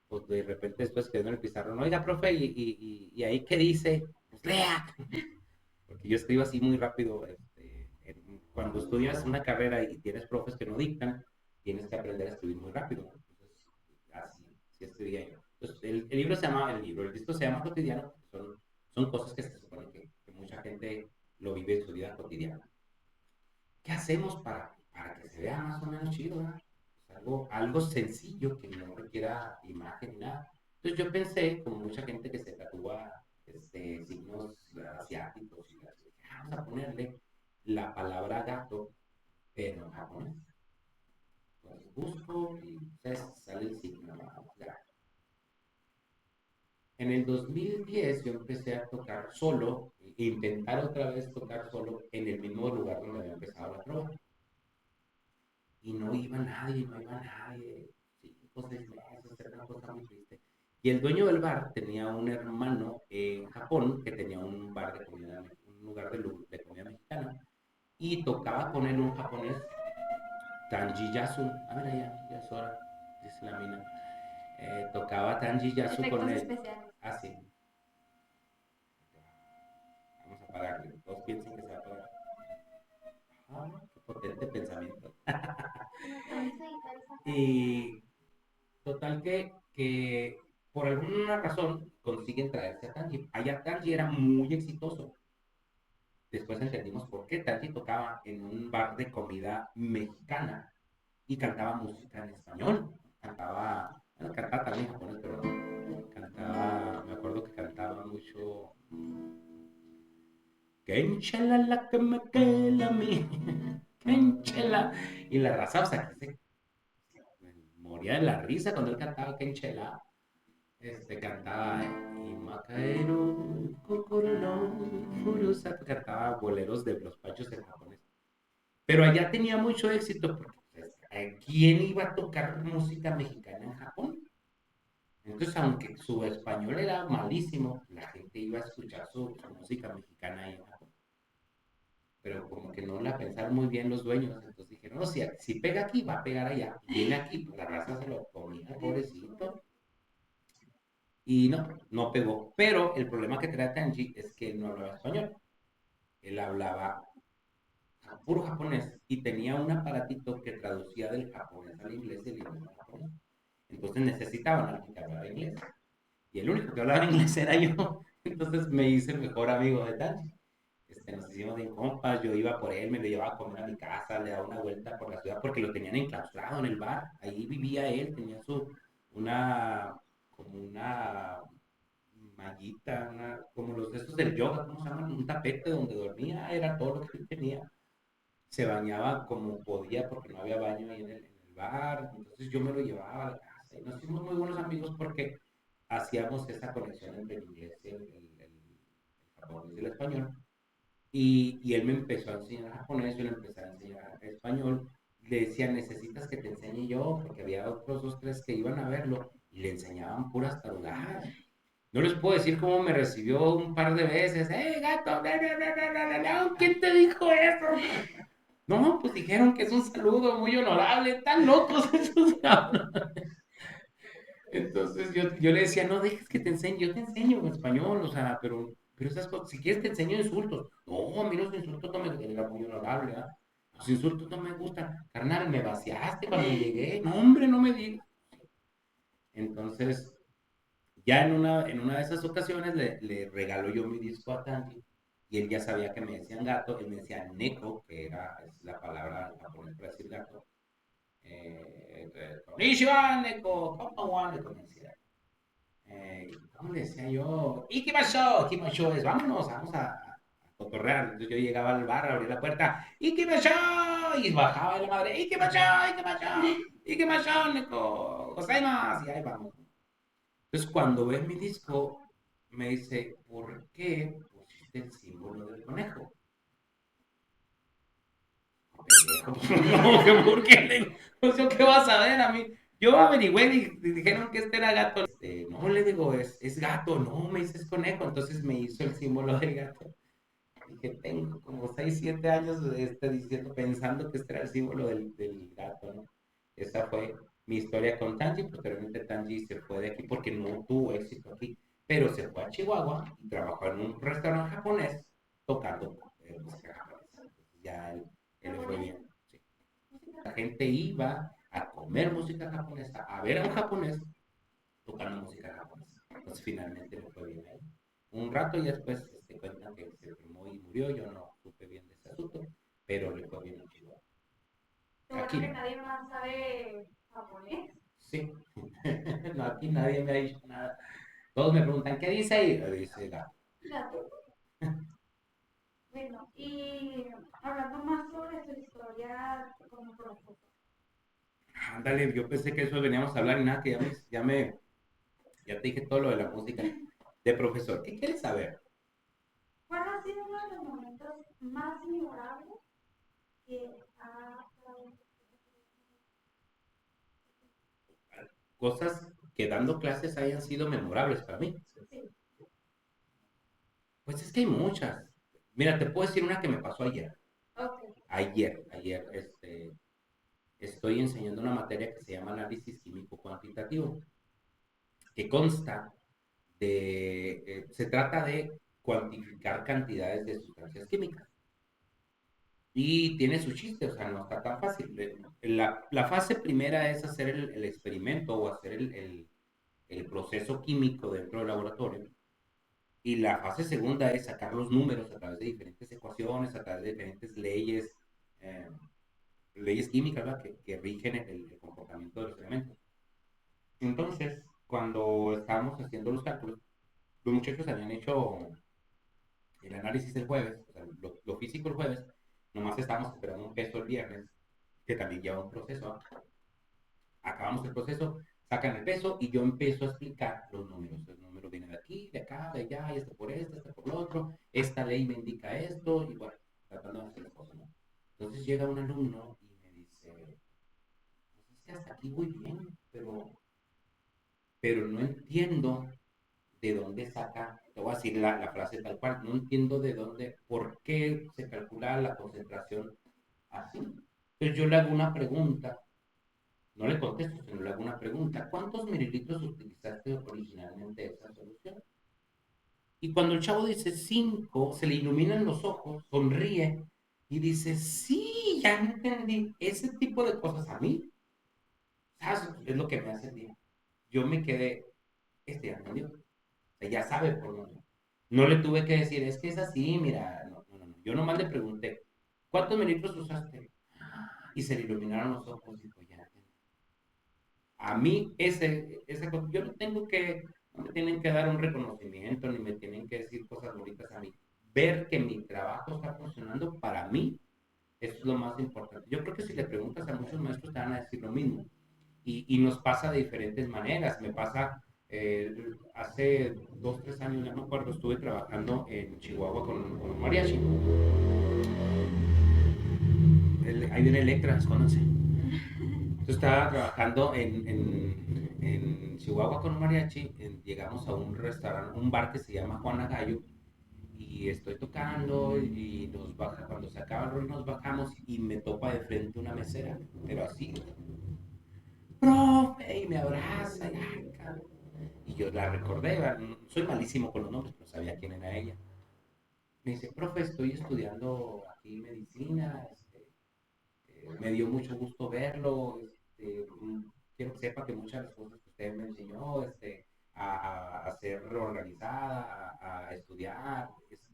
pues de repente después quedó en el pizarrón, oiga, profe, y ahí qué dice, pues lea, porque yo escribo así muy rápido. Cuando estudias una carrera y tienes profes que no dictan, tienes que aprender a escribir muy rápido, ¿no? Entonces, así escribía yo. Entonces, el disco se llama Cotidiano, son cosas que se supone que mucha gente lo vive en su vida cotidiana. ¿Qué hacemos para que se vea más o menos chido? ¿Verdad? Pues algo sencillo que no requiera imagen ni nada. Entonces yo pensé, como mucha gente que se tatúa signos asiáticos, y así, vamos a ponerle la palabra gato, pero en japonés. Entonces busco y sale el signo, ¿no? Gato. En el 2010 yo empecé a tocar solo, intentar otra vez tocar solo en el mismo lugar donde había empezado la trova. Y no iba nadie. 5 o 6 meses, era una cosa muy triste. Y el dueño del bar tenía un hermano en Japón que tenía un bar de comida, un lugar de comida mexicana. Y tocaba con él un japonés, Tanji Yasu. A ver, ya es hora, dice la mina. Tocaba Tanji Yasu con Efectos él. especiales. Así. Vamos a apagarle. Todos piensen que se va a apagar. Ah, qué potente pensamiento. Y total que por alguna razón consiguen traerse a Tanji. Allá Tanji era muy exitoso. Después entendimos por qué Tanji tocaba en un bar de comida mexicana y cantaba música en español. Cantaba también en japonés, pero cantaba, me acuerdo que cantaba mucho Kenchela la que me quela a mí, Kenchela. Y la raza, o sea, que se moría de la risa cuando él cantaba Kenchela. Cantaba Imakaero, Kokoro no Furusa, cantaba boleros de los pachos en japonés. Pero allá tenía mucho éxito porque pues, ¿quién iba a tocar música mexicana en Japón? Entonces, aunque su español era malísimo, la gente iba a escuchar su música mexicana ahí en Japón. Pero como que no la pensaron muy bien los dueños, entonces dijeron, no, si pega aquí, va a pegar allá. Y viene aquí, pues la raza se lo comía, pobrecito. Y no pegó. Pero el problema que trae Tanji es que él no hablaba español. Él hablaba puro japonés y tenía un aparatito que traducía del japonés al inglés y del inglés al japonés. Entonces necesitaban a alguien que hablara inglés. Y el único que hablaba inglés era yo. Entonces me hice el mejor amigo de Tanji. Nos hicimos bien compas, yo iba por él, me lo llevaba a comer a mi casa, le daba una vuelta por la ciudad porque lo tenían enclaustrado en el bar. Ahí vivía él, tenía como una mallita, como los de esos del yoga, ¿cómo se llaman? Un tapete donde dormía, era todo lo que él tenía. Se bañaba como podía porque no había baño ahí en el bar, entonces yo me lo llevaba a la casa y nos hicimos muy buenos amigos porque hacíamos esa conexión entre el inglés, el japonés y el español. Y él me empezó a enseñar japonés, yo le empecé a enseñar español. Le decía, necesitas que te enseñe yo, porque había otros 2, 3 que iban a verlo y le enseñaban puras tarugadas. No les puedo decir cómo me recibió un par de veces. Gato! ¿Quién te dijo eso? No, pues dijeron que es un saludo muy honorable. Están locos esos cabrones. Entonces yo le decía, no dejes que te enseñe, yo te enseño en español, o sea, pero esas cosas, si quieres te enseño insultos. No, a mí los insultos no me era muy honorable, ¿verdad? Los insultos no me gustan. Carnal, me vaciaste cuando llegué. No, hombre, no me digas. Entonces, ya en una de esas ocasiones le regalo yo mi disco a Tanji y él ya sabía que me decían gato, él me decía neko, que es la palabra japonesa para decir gato. Konnichiwa, neko, konbanwa, neko, me decía. ¿Cómo le decía yo? Ikimashou es vámonos, vamos a cotorrear. Entonces yo llegaba al bar, abría la puerta, Ikimashou, y bajaba de la madre, Ikimashou, neko, gozaimasu, y ahí vamos. Entonces, cuando ve mi disco, me dice, ¿por qué pusiste el símbolo del conejo? No, ¿por qué? Pues yo, ¿qué vas a ver a mí? Yo averigüé y dijeron que este era gato. No, le digo, es gato. No, me dices conejo. Entonces me hizo el símbolo del gato. Dije, tengo como 6 7 años diciendo, pensando que este era el símbolo del gato, ¿no? Esa fue mi historia con Tanji. Posteriormente Tanji se fue de aquí porque no tuvo éxito aquí, pero se fue a Chihuahua y trabajó en un restaurante japonés tocando música japonesa. Ya él le fue bien. Sí. La gente iba a comer música japonesa, a ver a un japonés tocando música japonesa. Entonces finalmente le fue bien a él. Un rato y después cuentan que se enfermó y murió. Yo no supe bien de ese asunto, pero le fue bien a Chihuahua. Lo bueno Aquí que no. nadie más sabe japonés. Sí. No, aquí nadie me ha dicho nada. Todos me preguntan, ¿qué dice ahí? Dice gato. Gato. Bueno, y hablando más sobre su historia como profesor. Ándale, yo pensé que eso veníamos a hablar y nada, que ya te dije todo lo de la música. De profesor, ¿qué quieres saber? ¿Cuál ha sido uno de los momentos más memorables que ha Cosas que dando clases hayan sido memorables para mí. sí, Pues es que hay muchas. Mira, te puedo decir una que me pasó ayer. ok, Ayer, estoy enseñando una materia que se llama análisis químico cuantitativo, que consta se trata de cuantificar cantidades de sustancias químicas. Y tiene su chiste, o sea, no está tan fácil. La fase primera es hacer el experimento o hacer el proceso químico dentro del laboratorio. Y la fase segunda es sacar los números a través de diferentes ecuaciones, a través de diferentes eh, leyes químicas, ¿verdad? Que rigen el comportamiento de los elementos. Entonces, cuando estábamos haciendo los cálculos, los muchachos habían hecho el análisis el jueves, o sea, lo físico el jueves, nomás estábamos esperando un peso el viernes, que también lleva un proceso. Acabamos el proceso, sacan el peso y yo empiezo a explicar los números. El número viene de aquí, de acá, de allá, y este por esto, este por lo otro, esta ley me indica esto, y bueno, tratando de hacer las cosas, ¿no? Entonces llega un alumno y me dice, pues es que hasta aquí voy bien, pero no entiendo de dónde saca, te voy a decir la frase tal cual, no entiendo de dónde, por qué se calcula la concentración así. Entonces yo le hago una pregunta, no le contesto, sino le hago una pregunta, ¿cuántos mililitros utilizaste originalmente de esa solución? Y cuando el chavo dice 5, se le iluminan los ojos, sonríe y dice, sí, ya entendí, ese tipo de cosas a mí, ¿sabes? Es lo que me hace el día. Yo me quedé, ya entendió, sea, ya sabe por dónde. No le tuve que decir, es que es así, mira, no, no, no. Yo nomás le pregunté, ¿cuántos mililitros usaste? Y se le iluminaron los ojos y dijo, ya. A mí, yo no tengo no me tienen que dar un reconocimiento, ni me tienen que decir cosas bonitas a mí. Ver que mi trabajo está funcionando para mí, eso es lo más importante. Yo creo que si le preguntas a muchos maestros te van a decir lo mismo. Y nos pasa de diferentes maneras. Me pasa, hace 2, 3 años, ya no me acuerdo, estuve trabajando en Chihuahua con mariachi. Ahí viene Electra, escóndanse. Yo estaba trabajando en Chihuahua con un mariachi. Llegamos a un restaurante, un bar que se llama Juana Gallo. Y estoy tocando y cuando se acaba el rol nos bajamos y me topa de frente una mesera, pero así, profe, y me abraza, y, ay, cabrón. Y yo la recordé, soy malísimo con los nombres, pero sabía quién era ella. Me dice, profe, estoy estudiando aquí medicina, Me dio mucho gusto verlo. Quiero que sepa que muchas de las cosas que usted me enseñó, a ser organizada, a estudiar,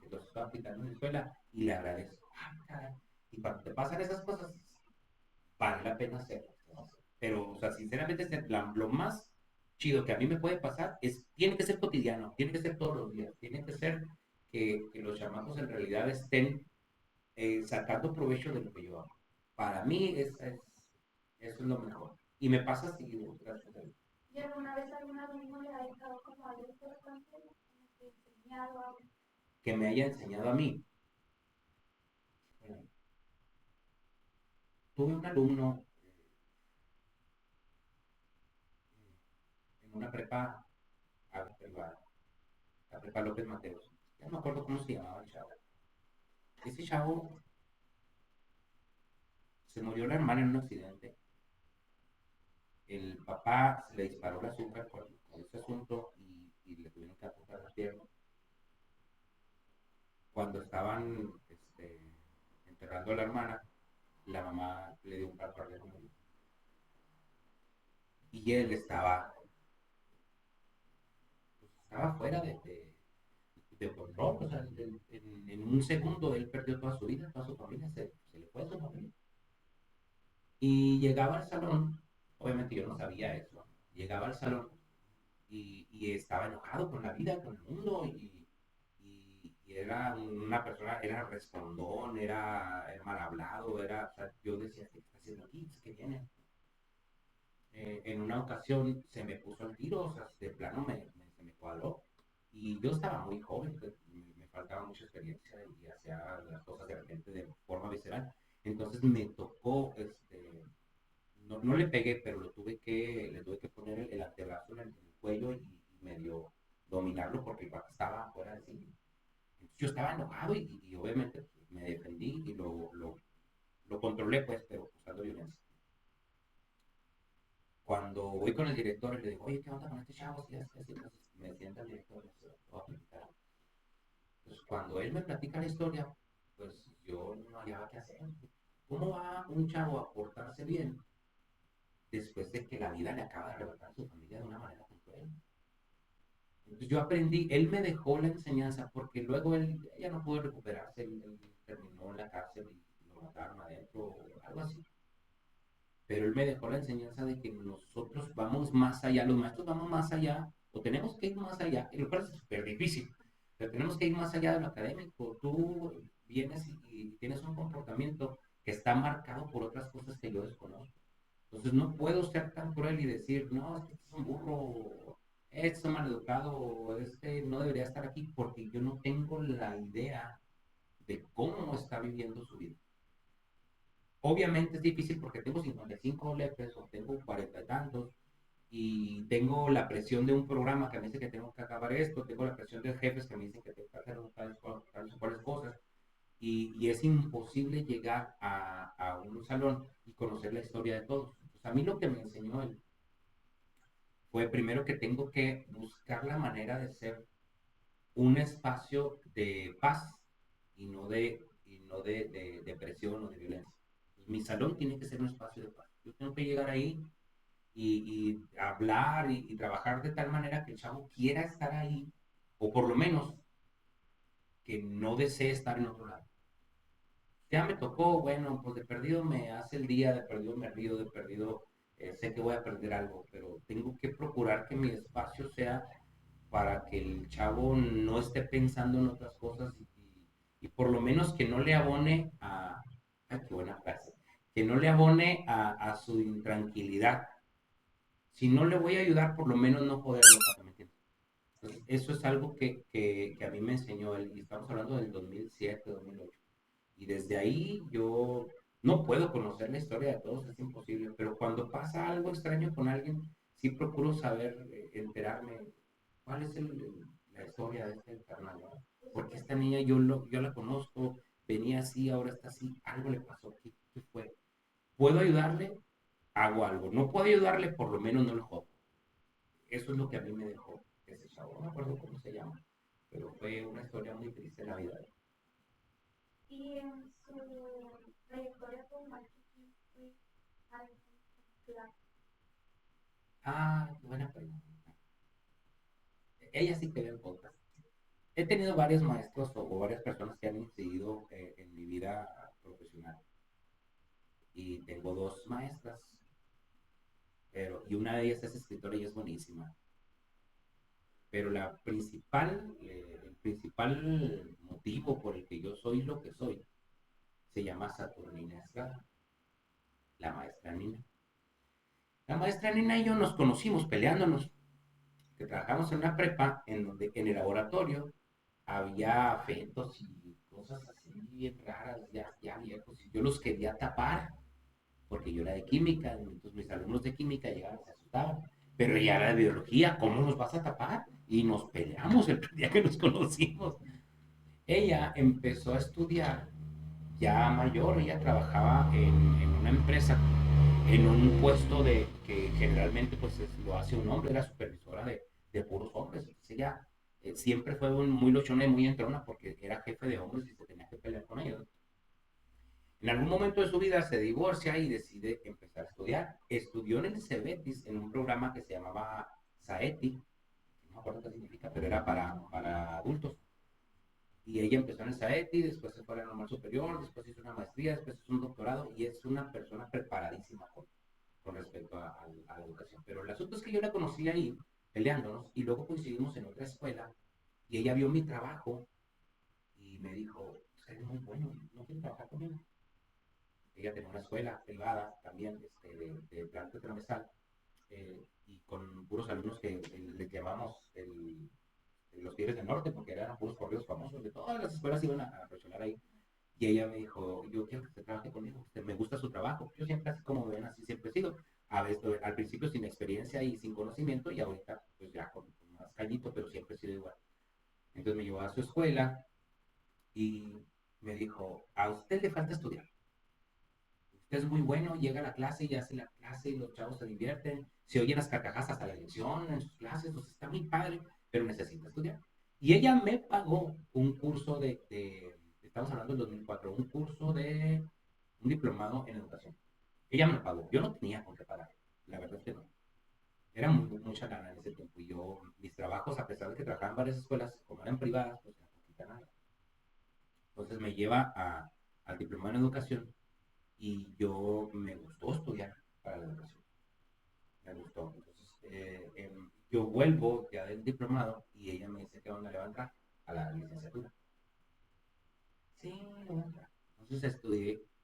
lo estoy aplicando en la escuela y le agradezco. Ay, caray. Y cuando te pasan esas cosas, vale la pena hacerlo, ¿no? Pero, o sea, sinceramente, lo más chido que a mí me puede pasar tiene que ser cotidiano, tiene que ser todos los días, tiene que ser que los chamacos en realidad estén sacando provecho de lo que yo hago. Para mí, eso es lo mejor. Y me pasa seguido, gracias a Dios. ¿Y alguna vez algún alumno le ha dejado como algo importante, como que enseñado algo? Que me haya enseñado a mí. Bueno, tuve un alumno en una prepa, la prepa López Mateos. Ya no me acuerdo cómo se llamaba el chavo. Ese chavo se murió la hermana en un accidente. El papá se le disparó el azúcar con ese asunto y le tuvieron que amputar la pierna. Cuando estaban enterrando a la hermana, la mamá le dio un paro cardíaco y él estaba fuera de control. O sea, en un segundo él perdió toda su vida, toda su familia, se le fue a su familia. Y llegaba al salón, obviamente yo no sabía eso, llegaba al salón y estaba enojado con la vida, con el mundo, y era una persona, era respondón, era mal hablado, o sea, yo decía, ¿qué está haciendo aquí? ¿Qué viene? En una ocasión se me puso al tiro, o sea, de plano se me cuadró, y yo estaba muy joven, pues, me faltaba mucha experiencia y hacía las cosas de repente de forma visceral. Entonces me tocó, no le pegué, pero le tuve que poner el antebrazo en el cuello y medio dominarlo porque el vato estaba fuera de sí. Entonces yo estaba enojado y obviamente pues, me defendí y lo controlé, pues, pero usando violencia. Cuando voy con el director y le digo, oye, ¿qué onda con este chavo? Si así, así, entonces me sienta el director y me dice, "Te voy a platicar". Entonces cuando él me platica la historia, pues yo no hallaba qué hacer. ¿Cómo va un chavo a portarse bien después de que la vida le acaba de arrebatar a su familia de una manera tan cruel? Entonces yo aprendí, él me dejó la enseñanza porque luego él ya no pudo recuperarse, él terminó en la cárcel y lo mataron adentro o algo así. Pero él me dejó la enseñanza de que nosotros vamos más allá, los maestros vamos más allá, o tenemos que ir más allá, y lo cual es súper difícil, pero tenemos que ir más allá de lo académico. Tú vienes y tienes un comportamiento que está marcado por otras cosas que yo desconozco. Entonces no puedo ser tan cruel y decir, no, este es un burro, este es un maleducado, este no debería estar aquí, porque yo no tengo la idea de cómo está viviendo su vida. Obviamente es difícil porque tengo 55 lepres o tengo 40 y tantos y tengo la presión de un programa que me dice que tengo que acabar esto, tengo la presión de jefes que me dicen que tengo que hacer tales cuales cosas y es imposible llegar a un salón y conocer la historia de todos. Pues a mí lo que me enseñó él fue primero que tengo que buscar la manera de ser un espacio de paz y no de presión o de violencia. Pues mi salón tiene que ser un espacio de paz. Yo tengo que llegar ahí y hablar y trabajar de tal manera que el chavo quiera estar ahí, o por lo menos que no desee estar en otro lado. Ya me tocó, bueno, pues de perdido me hace el día, de perdido me río, de perdido sé que voy a aprender algo, pero tengo que procurar que mi espacio sea para que el chavo no esté pensando en otras cosas y por lo menos que no le abone ay, qué buena frase, que no le abone su intranquilidad. Si no le voy a ayudar, por lo menos no joderlo, ¿me entiendes? Entonces, eso es algo que a mí me enseñó él, y estamos hablando del 2007, 2008. Y desde ahí yo no puedo conocer la historia de todos, es imposible, pero cuando pasa algo extraño con alguien, sí procuro saber, enterarme cuál es la historia de este carnal, ¿no? Porque esta niña yo la conozco, venía así, ahora está así, algo le pasó, ¿qué fue? ¿Puedo ayudarle? Hago algo. No puedo ayudarle, por lo menos no lo jodo. Eso es lo que a mí me dejó ese chavo. No me acuerdo cómo se llama, pero fue una historia muy triste en la vida. Y en su trayectoria como marketing, Ah, qué buena pregunta. Ella sí que ve el podcast. He tenido varios maestros o varias personas que han incidido en mi vida profesional. Y tengo dos maestras, y una de ellas es escritora y es buenísima. Pero el principal motivo por el que yo soy lo que soy se llama Saturnina Estrada, la maestra Nina. La maestra Nina y yo nos conocimos peleándonos, que trabajamos en una prepa en donde en el laboratorio había fetos y cosas así bien raras, ya viejos, y yo los quería tapar, porque yo era de química, entonces mis alumnos de química llegaban y se asustaban, pero ella era de biología, ¿cómo nos vas a tapar? Y nos peleamos el día que nos conocimos. Ella empezó a estudiar ya mayor, ella trabajaba en una empresa, en un puesto de que generalmente pues lo hace un hombre, era supervisora de puros hombres. Entonces ella siempre fue muy lochona y muy entrona porque era jefe de hombres y se tenía que pelear con ellos. En algún momento de su vida se divorcia y decide empezar a estudiar. Estudió en el Cebetis en un programa que se llamaba Saeti, no me acuerdo qué significa, pero era para adultos. Y ella empezó en el SAETI, después se fue a la normal superior, después hizo una maestría, después hizo un doctorado y es una persona preparadísima con respecto a la educación. Pero el asunto es que yo la conocí ahí peleándonos y luego coincidimos en otra escuela y ella vio mi trabajo y me dijo, usted es muy bueno, no quiere trabajar conmigo. Ella tenía una escuela privada también de planta transversal y con puros alumnos que les llamamos los Tigres del Norte, porque eran puros corridos famosos, de todas las escuelas iban a profesionar ahí. Y ella me dijo, yo quiero que usted trabaje conmigo, usted me gusta su trabajo. Yo siempre, así como ven, así siempre he sido. A veces, al principio sin experiencia y sin conocimiento, y ahorita pues ya con más callito, pero siempre he sido igual. Entonces me llevó a su escuela y me dijo, a usted le falta estudiar. Usted es muy bueno, llega a la clase y hace la clase y los chavos se divierten, se oyen las carcajadas hasta la lección en sus clases, pues está muy padre, pero necesita estudiar. Y ella me pagó un curso estamos hablando del 2004, un curso de un diplomado en educación. Ella me pagó, yo no tenía con qué pagar, la verdad es que no. Era mucha lana en ese tiempo y yo, mis trabajos, a pesar de que trabajaba en varias escuelas, como eran privadas, pues era poquita nada. Entonces me lleva al diplomado en educación y yo me gustó estudiar para la educación, me gustó. Entonces, yo vuelvo ya del diplomado y ella me dice que dónde le va a entrar a la licenciatura. Sí, le voy a entrar. Entonces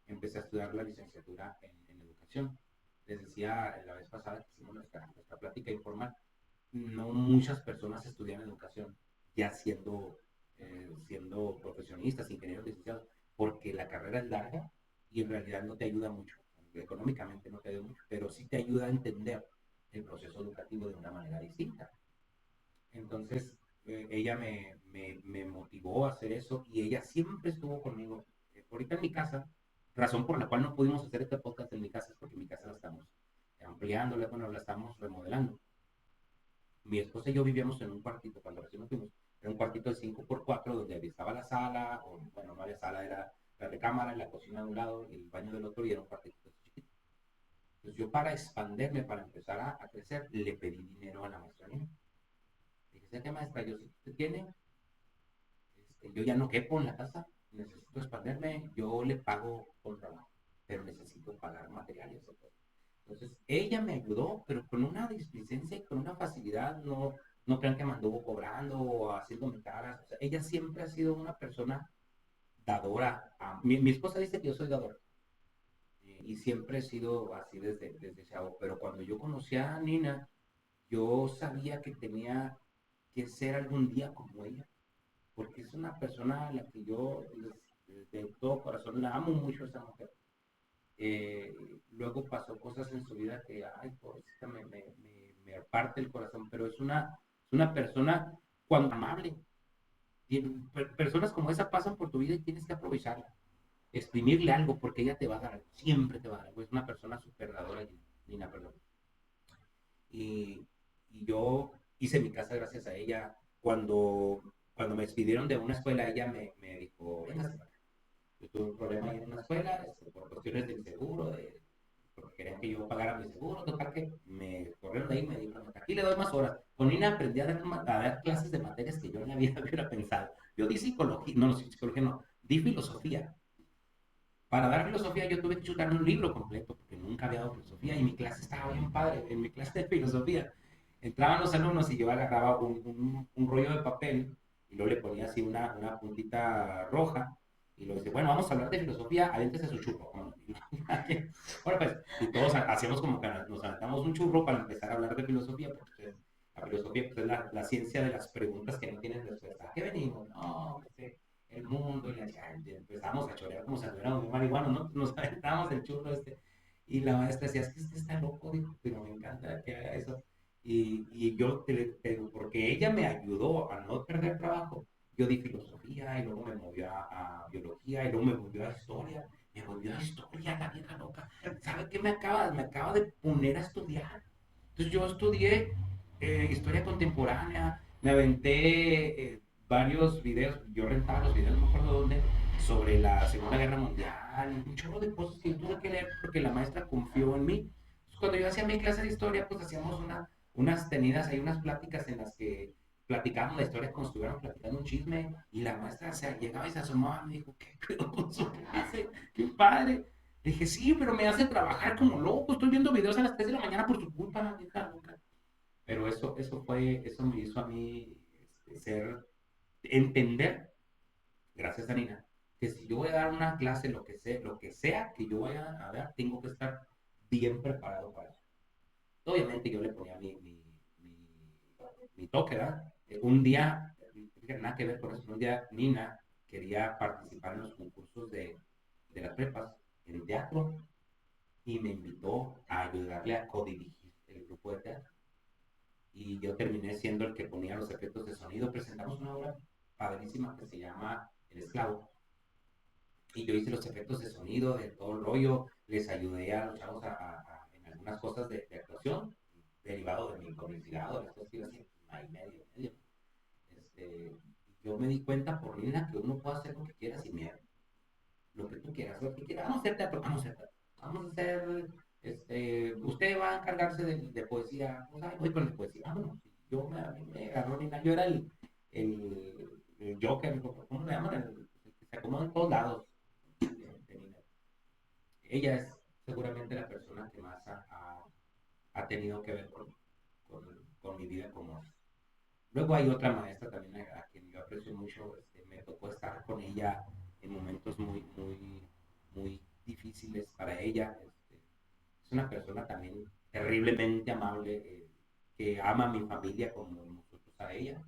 empecé a estudiar la licenciatura en educación. Les decía la vez pasada que hicimos nuestra plática informal, no muchas personas estudian educación ya siendo profesionistas, ingenieros, licenciados, porque la carrera es larga y en realidad no te ayuda mucho. Económicamente no te ayuda mucho, pero sí te ayuda a entender el proceso educativo de una manera distinta. Entonces, ella me motivó a hacer eso y ella siempre estuvo conmigo. Ahorita en mi casa, razón por la cual no pudimos hacer este podcast en mi casa es porque en mi casa la estamos ampliando, bueno, la estamos remodelando. Mi esposa y yo vivíamos en un cuartito cuando recién nos fuimos, era un cuartito de 5x4 donde estaba la sala, o bueno, no había sala, era la recámara, la cocina de un lado, y el baño del otro, y era un cuartito chiquito. Entonces yo para expanderme, para empezar a crecer, le pedí dinero a la maestra Nina. Le dije, ¿qué maestra? Yo, si usted tiene, yo ya no quepo en la casa, necesito expanderme, yo le pago con trabajo, pero necesito pagar materiales. Entonces, ella me ayudó, pero con una displicencia y con una facilidad, no crean que me anduvo cobrando o haciéndome caras. O sea, ella siempre ha sido una persona dadora. Mi esposa dice que yo soy dador. Y siempre he sido así desde chavo. Pero cuando yo conocí a Nina, yo sabía que tenía que ser algún día como ella. Porque es una persona a la que yo de todo corazón la amo mucho a esa mujer. Luego pasó cosas en su vida que, ay, pobrecita, me parte el corazón, pero es una persona cuando amable. Personas como esa pasan por tu vida y tienes que aprovecharla, exprimirle algo porque ella te va a dar algo, siempre te va a dar algo. Es una persona súper dadora, Nina, perdón. Y yo hice mi casa gracias a ella. Cuando me despidieron de una escuela, ella me dijo, venga, yo tuve un problema ahí en una escuela por cuestiones del seguro, porque querían que yo pagara mi seguro, total que me corrieron de ahí y me dijeron, aquí le doy más horas. Con Nina aprendí a dar clases de materias que yo en la vida hubiera pensado. Yo di psicología, no, no, psicología no, di filosofía. Para dar filosofía yo tuve que chutarme un libro completo, porque nunca había dado filosofía y mi clase estaba bien padre. En mi clase de filosofía entraban los alumnos y yo agarraba un rollo de papel y luego le ponía así una puntita roja y luego dice, bueno, vamos a hablar de filosofía, avéntese su churro. Bueno, pues, y todos hacíamos como que nos aventamos un churro para empezar a hablar de filosofía, porque pues, la filosofía pues, es la ciencia de las preguntas que no tienen respuesta. ¿A qué venimos? No, pues, el mundo, y ya empezamos a chorear como si anduviéramos de marihuana, ¿no? Nos aventamos el churro y la maestra decía, es que usted está loco, dijo, pero me encanta que haga eso. Y yo te digo, porque ella me ayudó a no perder trabajo. Yo di filosofía y luego me movió a biología y luego me volvió a historia. Me volvió a historia, la vieja loca. ¿Sabe qué me acaba de poner a estudiar? Entonces yo estudié historia contemporánea, me aventé varios videos, yo rentaba los videos, no me acuerdo dónde, sobre la Segunda Guerra Mundial, un chorro de cosas que yo tuve que leer porque la maestra confió en mí. Entonces, cuando yo hacía mi clase de historia, pues hacíamos unas tenidas, hay unas pláticas en las que platicábamos la historia como si estuviéramos platicando un chisme y la maestra llegaba y se asomaba y me dijo, ¿qué pedo con su clase? ¡Qué padre! Le dije, sí, pero me hace trabajar como loco. Estoy viendo videos a las 3 de la mañana por su culpa, vieja loca. Pero eso me hizo a mí entender, gracias a Nina, que si yo voy a dar una clase, lo que sea que yo vaya a dar, tengo que estar bien preparado para eso. Obviamente yo le ponía mi toque, ¿verdad? Un día, nada que ver con eso, un día Nina quería participar en los concursos de las prepas en teatro y me invitó a ayudarle a codirigir el grupo de teatro. Y yo terminé siendo el que ponía los efectos de sonido. Presentamos una obra padrísima que se llama El Esclavo. Y yo hice los efectos de sonido, de todo el rollo, les ayudé a los chavos en algunas cosas de actuación, derivado de mi publicidad o de las cosas que iba haciendo, ahí medio. Este, yo me di cuenta por Lina que uno puede hacer lo que quiera sin miedo, lo que tú quieras, lo que quieras. Vamos a hacer teatro, vamos a hacer teatro. Vamos a hacer, usted va a encargarse de poesía, pues, ay, voy con la poesía, vámonos. A mí me agarró Nina, yo era el Joker, ¿cómo le llaman? El que se acomoda en todos lados. Ella es seguramente la persona que más ha tenido que ver con mi vida como. Luego hay otra maestra también a quien yo aprecio mucho, me tocó estar con ella en momentos muy, muy, muy difíciles para ella. Es una persona también terriblemente amable, que ama a mi familia como nosotros a ella.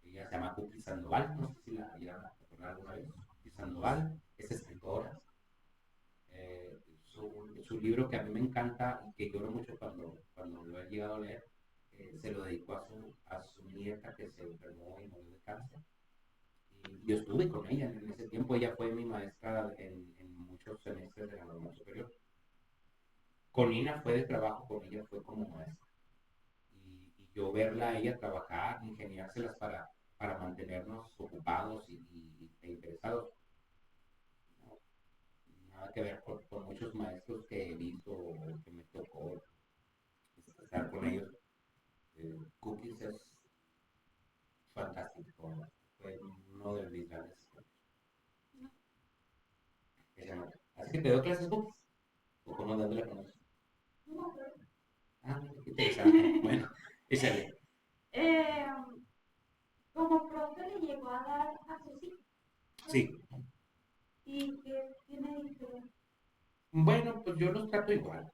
Ella se llama Cookie Sandoval, no sé si la llegaron a recordar alguna vez. Cookie Sandoval es escritora. Su libro que a mí me encanta y que lloro mucho cuando lo he llegado a leer, se lo dedicó a su nieta que se enfermó y murió de cáncer. Y yo estuve con ella en ese tiempo, ella fue mi maestra en muchos semestres de la normal superior. Con Nina fue de trabajo, con ella fue como maestra. Y yo verla a ella trabajar, ingeniárselas para mantenernos ocupados e interesados, ¿no? Nada que ver con muchos maestros que he visto o que me tocó estar con ellos. Cookies es fantástico, ¿no? Fue uno de mis grandes así que te doy clases Cookies, o cómo dándole con eso. Ah, qué interesante. Bueno, échale. Eh, como profe le llegó a dar a sus hijos. Sí. ¿Y qué tiene diferente? Bueno, pues yo los trato igual,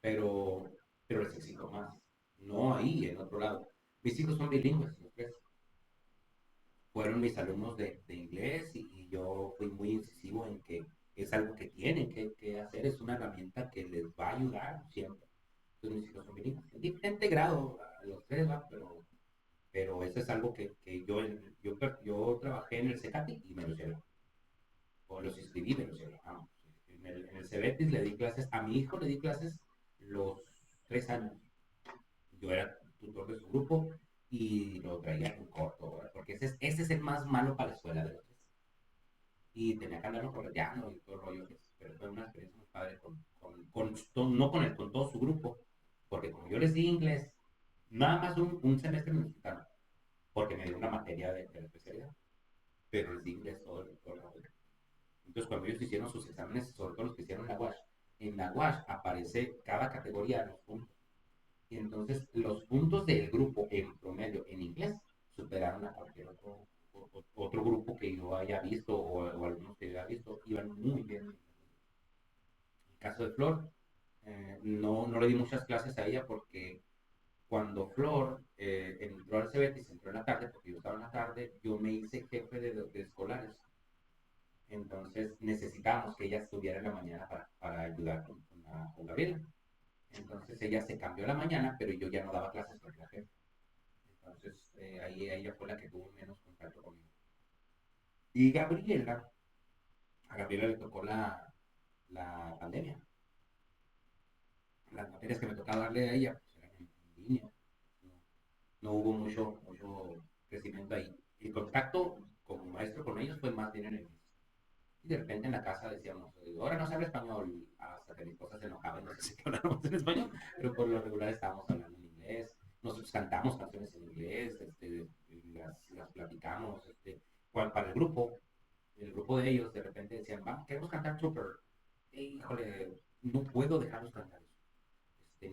pero les exijo más. No ahí, en otro lado. Mis hijos son bilingües, los tres. Fueron mis alumnos de inglés y yo fui muy incisivo en que es algo que tienen que hacer, es una herramienta que les va a ayudar siempre. Entonces mis hijos son bilingües. En diferente grado, a los tres, ¿va? Pero eso es algo que yo trabajé en el CECATI y me lo llevé. O los inscribí, me los llevé. Vamos. En el CEBETIS le di clases, a mi hijo le di clases los 3 años. Yo era tutor de su grupo y lo traía en corto, ¿verdad? Porque ese es el más malo para la escuela de los tres. y tenía que andarlo correteando y todo el rollo, pero fue una experiencia muy padre no con todo su grupo, porque como yo les di inglés, nada más un semestre me necesitaron, porque me dio una materia de la especialidad, pero les di inglés todo el rollo. Entonces, cuando ellos hicieron sus exámenes, sobre todo los que hicieron en la UASH aparece cada categoría los puntos. Y entonces los puntos del grupo en promedio en inglés superaron a cualquier otro grupo que yo haya visto o algunos que yo haya visto, iban muy bien. En el caso de Flor, no le di muchas clases a ella porque cuando Flor entró al Cebetis, entró en la tarde, porque yo estaba en la tarde, yo me hice jefe de escolares. Entonces necesitábamos que ella estuviera en la mañana para ayudar con Gabriela. Entonces ella se cambió a la mañana, pero yo ya no daba clases porque era jefe. Entonces ahí ella fue la que tuvo menos contacto conmigo. Y a Gabriela le tocó la pandemia. Las materias que me tocaba darle a ella pues, eran en línea. No, no hubo mucho crecimiento ahí. El contacto como maestro con ellos fue más bien en el. Y de repente en la casa decíamos, ahora no se habla español, hasta que mi esposa se enojaba y nos decía que habláramos en español, pero por lo regular estábamos hablando en inglés. Nosotros cantamos canciones en inglés, las platicamos. Para el grupo de ellos, de repente decían, vamos, queremos cantar Trooper. Híjole, no puedo dejarlos cantar eso.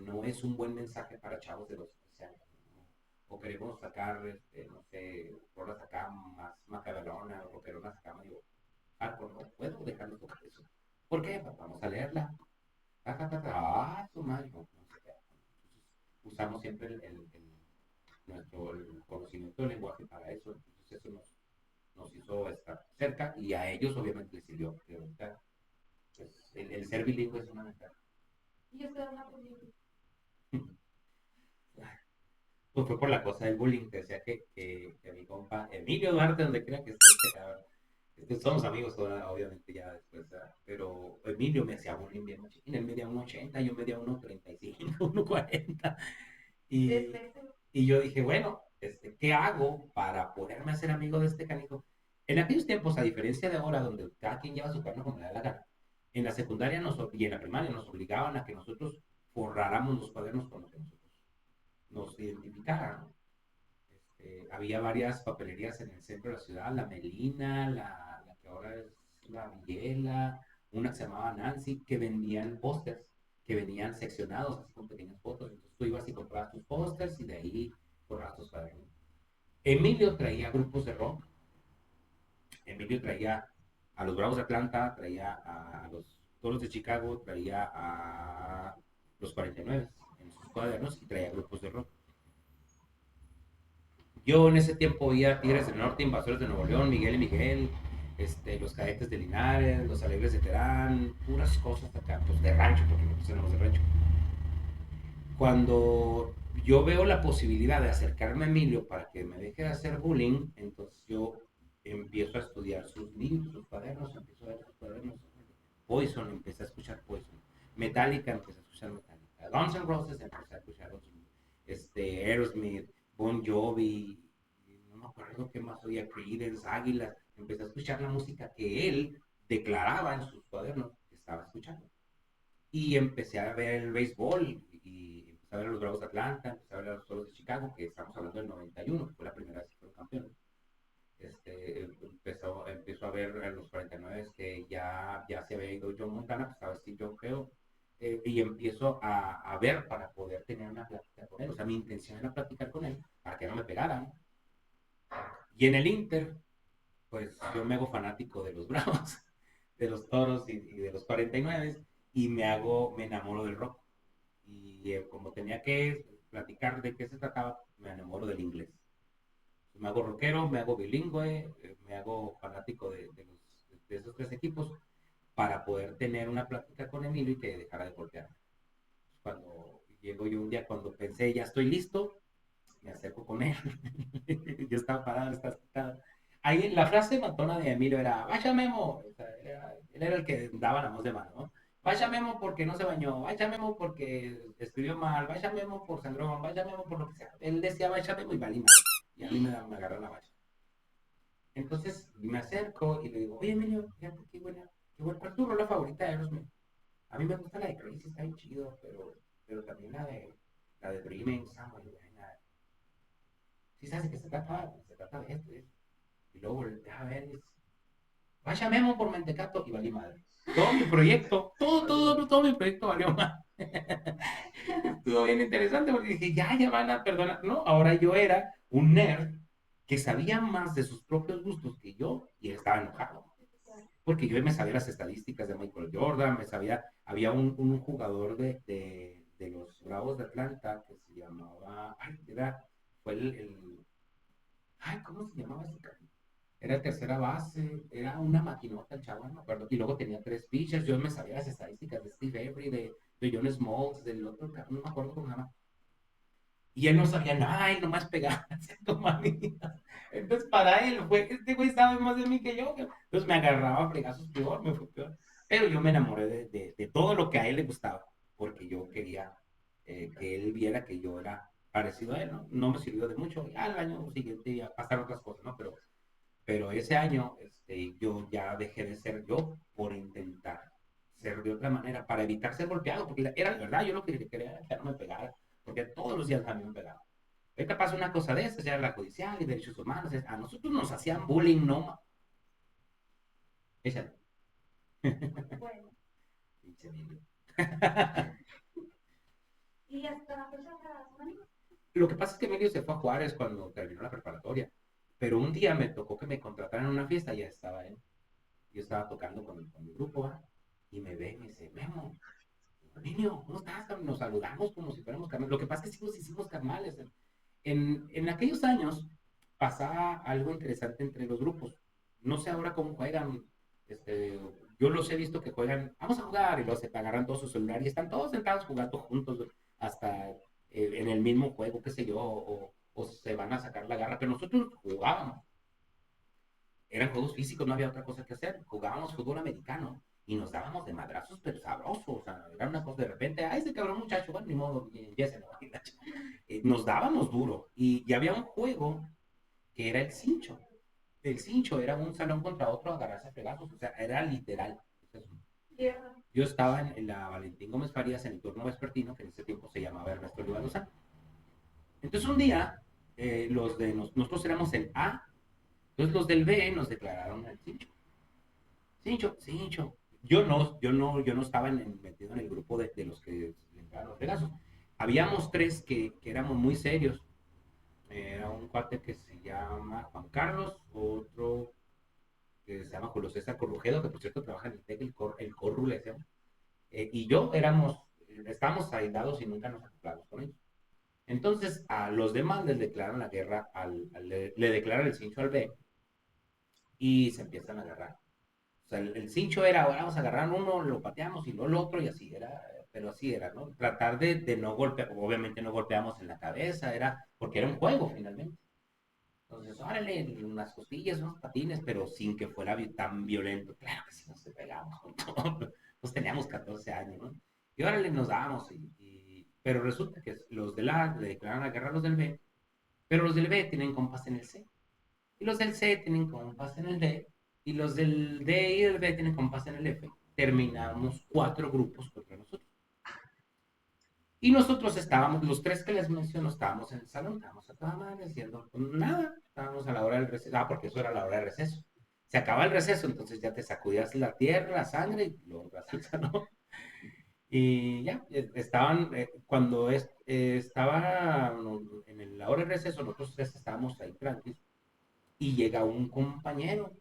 No es un buen mensaje para chavos de los 13 años. ¿No? O queremos sacar, no sé, rolas acá más macabelonas o rockeronas acá medio hardcore, no puedo dejarlo tocar eso. ¿Por qué? Pues vamos a leerla. Su madre, no, no sé qué. Entonces, usamos siempre el conocimiento del lenguaje para eso. Entonces, eso nos hizo estar cerca y a ellos, obviamente, les sirvió. Pero ahorita, pues, el ser bilingüe es una ventaja. Y yo soy una pendiente. Pues fue por la cosa del bullying. Te decía que mi compa Emilio Duarte, donde quiera que esté, cabrón, somos amigos ahora, obviamente ya después, pero Emilio me hacía bullying bien machín. Él medía 1,80, yo medía 1,35, 1,40. Y, y yo dije, bueno, ¿qué hago para poderme hacer amigo de este canijo? En aquellos tiempos, a diferencia de ahora, donde cada quien lleva su cuerno como le da la gana, en la secundaria y en la primaria nos obligaban a que nosotros forráramos los cuadernos con lo que nosotros nos identificaran. Había varias papelerías en el centro de la ciudad, la Melina, la que ahora es la Villela, una que se llamaba Nancy, que vendían pósters, que venían seccionados así con pequeñas fotos. Entonces tú ibas y comprabas tus pósters y de ahí comprabas tus cuadernos. Emilio traía grupos de rock. Emilio traía a los Bravos de Atlanta, traía a los Toros de Chicago, traía a los 49 en sus cuadernos y traía grupos de rock. Yo en ese tiempo oía Tigres del Norte, Invasores de Nuevo León, Miguel y Miguel, los Cadetes de Linares, los Alegres de Terán, puras cosas acá, pues de rancho, porque nosotros éramos de rancho. Cuando yo veo la posibilidad de acercarme a Emilio para que me deje de hacer bullying, entonces yo empiezo a estudiar sus libros, sus cuadernos, empiezo a ver sus cuadernos. Poison, empecé a escuchar Poison. Metallica, empecé a escuchar Metallica. Guns N' Roses, empecé a escuchar Aerosmith, Bon Jovi, no me acuerdo qué más oía, Creedence, Águilas. Empecé a escuchar la música que él declaraba en sus cuadernos que estaba escuchando. Y empecé a ver el béisbol y empecé a ver a los Bravos de Atlanta, empecé a ver a los Toros de Chicago, que estamos hablando del 91, que fue la primera vez que fueron campeones. Empezó a ver a los 49 que ya se había ido John Montana, pues estaba Steve John Creo, y empiezo a ver para poder tener una plática con él. O sea, mi intención era platicar con él para que no me pegaran. Y en el Inter, pues yo me hago fanático de los Bravos, de los Toros y de los 49 y me enamoro del rock. Y como tenía que platicar de qué se trataba, me enamoro del inglés. Me hago rockero, me hago bilingüe, me hago fanático de esos tres equipos para poder tener una plática con Emilio y que dejara de golpearme. Cuando llego yo un día, cuando pensé ya estoy listo, me acerco con él. Yo estaba parado, estaba sentado. Ahí la frase matona de Emilio era, vaya Memo. O sea, él era el que daba la voz de mano, ¿no? Vaya Memo porque no se bañó, vaya Memo porque escribió mal, vaya Memo por sangrón, vaya Memo por lo que sea. Él decía vaya Memo y valí mal. Y a mí me agarró la valla. Entonces me acerco y le digo, oye Emilio, fíjate qué buena, ¿cuál es tu rola favorita de Aerosmith? A mí me gusta la de Crazy, está bien chido, pero también la de Dreaming está muy buena. Sí, sabes que se trata de esto, ¿eh? Y luego volteé a ver y dice, vaya Memo por mentecato y valí madre. Todo mi proyecto, todo mi proyecto valió mal. Estuvo bien interesante porque dije, ya van a perdonar. No, ahora yo era un nerd que sabía más de sus propios gustos que yo y estaba enojado. Porque yo me sabía las estadísticas de Michael Jordan, me sabía, había un jugador de los Bravos de Atlanta que se llamaba, ay, fue ay, ¿cómo se llamaba ese cabrón? Era tercera base, era una maquinota el chavo, no me acuerdo. Y luego tenía tres pitchers, yo me sabía las estadísticas de Steve Avery, de John Smoltz, del otro cabrón, no me acuerdo cómo se llama. Y él no sabía nada, él nomás pegaba haciendo manitas. Entonces, para él fue, este güey sabe más de mí que yo. Entonces me agarraba a fregazos peor, me fue peor. Pero yo me enamoré de todo lo que a él le gustaba, porque yo quería que él viera que yo era parecido a él, ¿no? No me sirvió de mucho. Ya al año siguiente ya pasaron otras cosas, ¿no? Pero ese año yo ya dejé de ser yo por intentar ser de otra manera, para evitar ser golpeado, porque era la verdad, yo lo que quería era que no me pegara, porque todos los días a mí me pegaba. Ahorita pasa una cosa de esas, ya la judicial y derechos humanos, a nosotros nos hacían bullying, no. Esa. Bueno, Pinche niño. y hasta la fecha son amigos. Lo que pasa es que Emilio se fue a Juárez cuando terminó la preparatoria, pero un día me tocó que me contrataran en una fiesta, ya estaba él. Yo estaba tocando con mi grupo, ¿va? Y me ve y me dice, Memo, niño, ¿cómo estás? Nos saludamos como si fuéramos carnales. Lo que pasa es que sí nos hicimos carnales. En aquellos años pasaba algo interesante entre los grupos. No sé ahora cómo juegan. Yo los he visto que juegan, vamos a jugar, y luego se agarran todos su celular y están todos sentados jugando juntos hasta en el mismo juego, qué sé yo, o se van a sacar la garra. Pero nosotros jugábamos, eran juegos físicos, no había otra cosa que hacer. Jugábamos fútbol americano y nos dábamos de madrazos, pero sabrosos. O sea, era una cosa de repente, ay, ese cabrón muchacho, bueno, ni modo, ya se lo va a quitar. Nos dábamos duro. Y había un juego que era el cincho. El cincho era un salón contra otro a agarrarse a fregazos, o sea, era literal. Yeah. Yo estaba en la Valentín Gómez Farías en el turno vespertino, que en ese tiempo se llamaba Ernesto Oliva Lozano. Entonces un día, nosotros éramos el A, entonces los del B nos declararon el cincho. Cincho, Cincho. Yo no estaba metido en el grupo de los que le entraron los pedazos. Habíamos tres que éramos muy serios. Era un cuate que se llama Juan Carlos, otro que se llama Julio César Corrujedo, que por cierto trabaja en el TEC, el Corru le decíamos. Y yo estábamos aislados y nunca nos acoplamos con ellos. Entonces a los demás les declaran la guerra, le declaran el cincho al B y se empiezan a agarrar. O sea, el cincho era, ahora vamos a agarrar uno, lo pateamos y luego el otro y así era, pero así era, ¿no? Tratar de no golpear, obviamente no golpeamos en la cabeza, era, porque era un juego finalmente. Entonces, órale, unas costillas, unos patines, pero sin que fuera tan violento. Claro que sí nos pegamos con todo. Pues teníamos 14 años, ¿no? Y órale, nos dábamos. Pero resulta que los del A le declaran la guerra a los del B, pero los del B tienen compás en el C. Y los del C tienen compás en el D, y los del D y el B tienen compás en el F. Terminamos 4 grupos contra nosotros. Y nosotros estábamos, los tres que les menciono, estábamos en el salón, estábamos a toda madre haciendo nada, estábamos a la hora del receso, porque eso era la hora del receso. Se acaba el receso, entonces ya te sacudías la tierra, la sangre y luego vas al salón. Y ya, estaban, cuando estaba en la hora del receso, nosotros tres estábamos ahí tranquilos y llega un compañero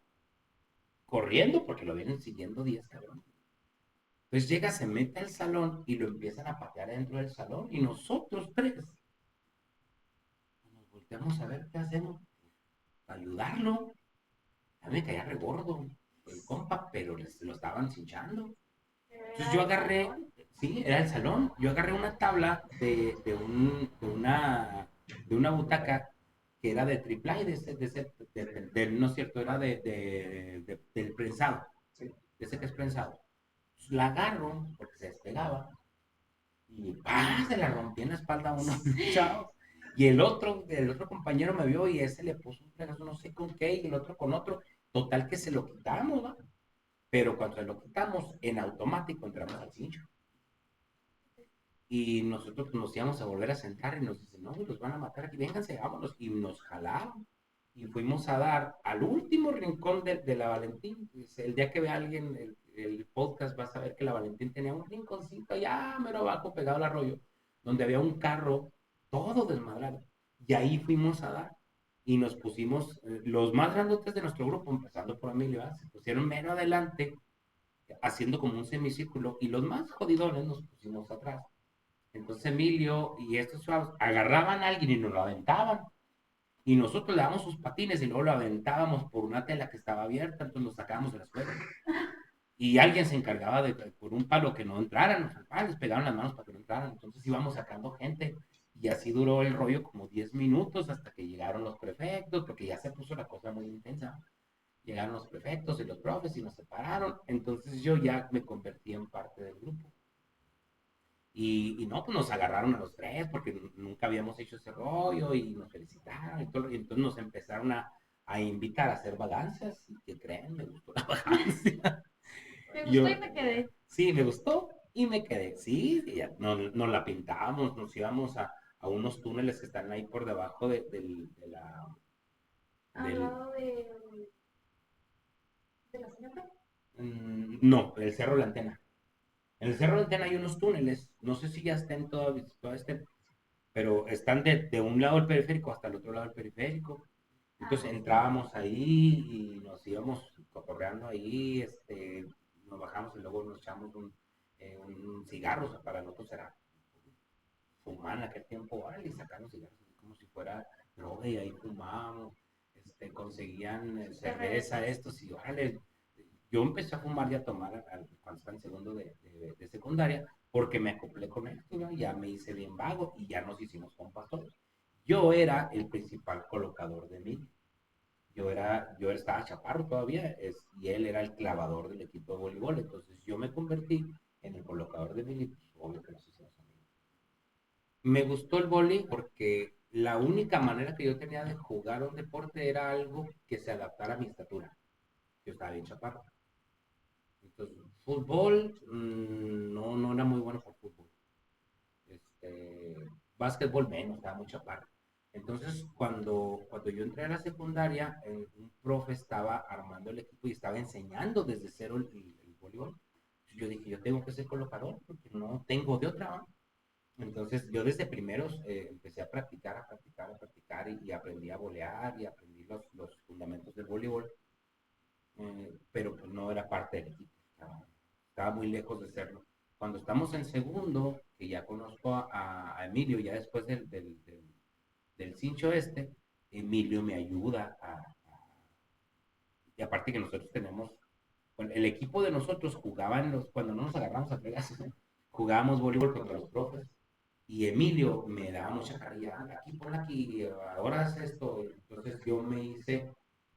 corriendo porque lo vienen siguiendo 10 cabrón. Entonces llega, se mete al salón y lo empiezan a patear dentro del salón y nosotros tres nos volteamos a ver qué hacemos para ayudarlo. A mí me caía re gordo el compa, pero lo estaban cinchando. Entonces yo agarré, sí, era el salón, yo agarré una tabla de una butaca que era de triple no es cierto, era del prensado, ¿sí? De ese que es prensado. Entonces, la agarro porque se despegaba y ¡pah! Se la rompí en la espalda a uno, chao. Y el otro compañero me vio y ese le puso un fregazo, no sé con qué, y el otro con otro. Total que se lo quitamos, ¿no? Pero cuando se lo quitamos, en automático entramos al cincho. Y nosotros nos íbamos a volver a sentar y nos dicen, no, los van a matar aquí, vénganse, vámonos. Y nos jalaron. Y fuimos a dar al último rincón de la Valentín. Pues, el día que vea alguien el podcast, va a saber que la Valentín tenía un rinconcito allá, mero abajo, pegado al arroyo, donde había un carro todo desmadrado. Y ahí fuimos a dar. Y nos pusimos, los más grandotes de nuestro grupo, empezando por Emilio, se pusieron mero adelante, haciendo como un semicírculo. Y los más jodidones nos pusimos atrás. Entonces Emilio y estos chavos agarraban a alguien y nos lo aventaban. Y nosotros le damos sus patines y luego lo aventábamos por una tela que estaba abierta, entonces lo sacábamos de la escuela. Y alguien se encargaba de, por un palo, que no entraran, les pegaban las manos para que no entraran. Entonces íbamos sacando gente. Y así duró el rollo como 10 minutos hasta que llegaron los prefectos, porque ya se puso la cosa muy intensa. Llegaron los prefectos y los profes y nos separaron. Entonces yo ya me convertí en parte del grupo. Y no, pues nos agarraron a los tres porque nunca habíamos hecho ese rollo y nos felicitaron y todo. Y entonces nos empezaron a invitar a hacer vagancias. Y que creen, me gustó la vagancia. Me gustó y Yo, me quedé. sí, me gustó y me quedé. Sí, y ya, nos la pintábamos, nos íbamos a unos túneles que están ahí por debajo de la. Al Del, lado de la señora. no, el Cerro de la Antena. En el Cerro de la Antena hay unos túneles, no sé si ya estén todavía estén, pero están de un lado del periférico hasta el otro lado del periférico. Entonces entrábamos ahí y nos íbamos cotorreando ahí, nos bajamos y luego nos echamos un cigarro, o sea, para nosotros era fumar en aquel tiempo, órale, y sacaron cigarros como si fuera droga y ahí fumábamos, conseguían cerveza, estos y órale. Yo empecé a fumar y a tomar cuando estaba en segundo de secundaria porque me acoplé con esto, ¿no? Ya me hice bien vago y ya nos hicimos compas todos. Yo era el principal colocador de mí. Yo estaba chaparro todavía y él era el clavador del equipo de voleibol. Entonces yo me convertí en el colocador de mí y pues, obvio que nos hicimos amigos. Me gustó el voleibol porque la única manera que yo tenía de jugar un deporte era algo que se adaptara a mi estatura. Yo estaba bien chaparro. Entonces, fútbol, no era muy bueno por fútbol. Básquetbol menos, estaba muy chaparro. Entonces, cuando yo entré a la secundaria, un profe estaba armando el equipo y estaba enseñando desde cero el voleibol. Yo dije, yo tengo que ser colocador porque no tengo de otra, ¿no? Entonces, yo desde primeros empecé a practicar y aprendí a volear y aprendí los fundamentos del voleibol, pero pues no era parte del equipo, estaba muy lejos de serlo. Cuando estamos en segundo, que ya conozco a Emilio, ya después del cincho Emilio me ayuda y aparte que nosotros tenemos, bueno, el equipo de nosotros jugaban cuando no nos agarramos a fregas, jugábamos voleibol contra los profes y Emilio me daba mucha carrilla, aquí, por aquí, ahora haz esto. Entonces yo me hice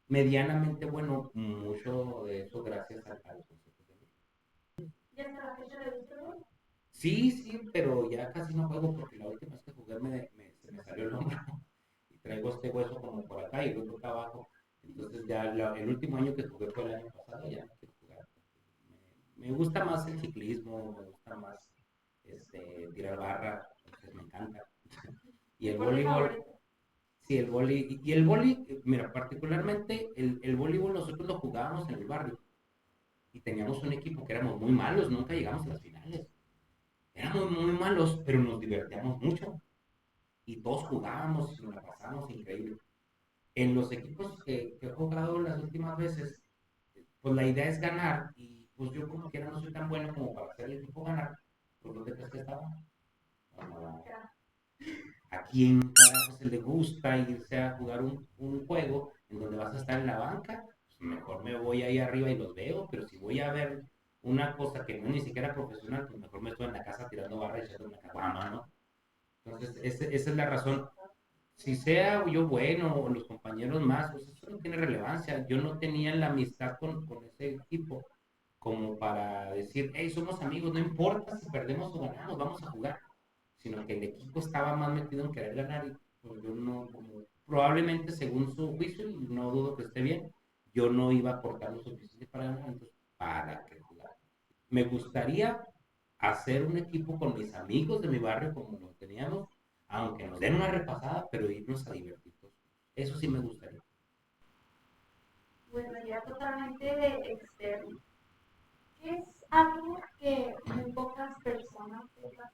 medianamente bueno, mucho de eso gracias a los consejos de Emilio. ¿Ya está la fecha de gusto? Sí, sí, pero ya casi no juego porque la última vez que jugué se me salió el hombro y traigo este hueso como por acá y el otro acá abajo. Entonces ya el último año que jugué fue el año pasado, ya no quiero jugar. Me gusta más el ciclismo, me gusta más tirar barra, entonces me encanta. Y el voleibol, sí, el voleibol, y el voleibol, mira, particularmente el voleibol nosotros lo jugábamos en el barrio y teníamos un equipo que éramos muy malos, nunca llegamos a las finales. Éramos muy malos, pero nos divertíamos mucho y todos jugábamos y nos la pasábamos increíble. En los equipos que he jugado las últimas veces, pues la idea es ganar y pues yo como quiera no soy tan bueno como para hacer el equipo ganar. ¿Por dónde crees que estaba? No, ¿a quién carajo se le gusta irse a jugar un juego en donde vas a estar en la banca? Pues mejor me voy ahí arriba y los veo, pero si voy a ver una cosa que no es ni siquiera profesional, pues mejor me estoy en la casa tirando barra y echando una caguama, ¿no? Entonces, esa es la razón. Si sea yo bueno o los compañeros más, pues eso no tiene relevancia. Yo no tenía la amistad con ese equipo como para decir, hey, somos amigos, no importa si perdemos o ganamos, vamos a jugar. Sino que el equipo estaba más metido en querer ganar y Yo no, probablemente según su juicio, y no dudo que esté bien, yo no iba a aportar lo suficiente para ganar, entonces, ¿para qué jugar? Me gustaría hacer un equipo con mis amigos de mi barrio como lo teníamos, aunque nos den una repasada, pero irnos a divertirnos. Eso sí me gustaría. Bueno, ya totalmente externo. ¿Qué es algo que muy pocas personas sepan?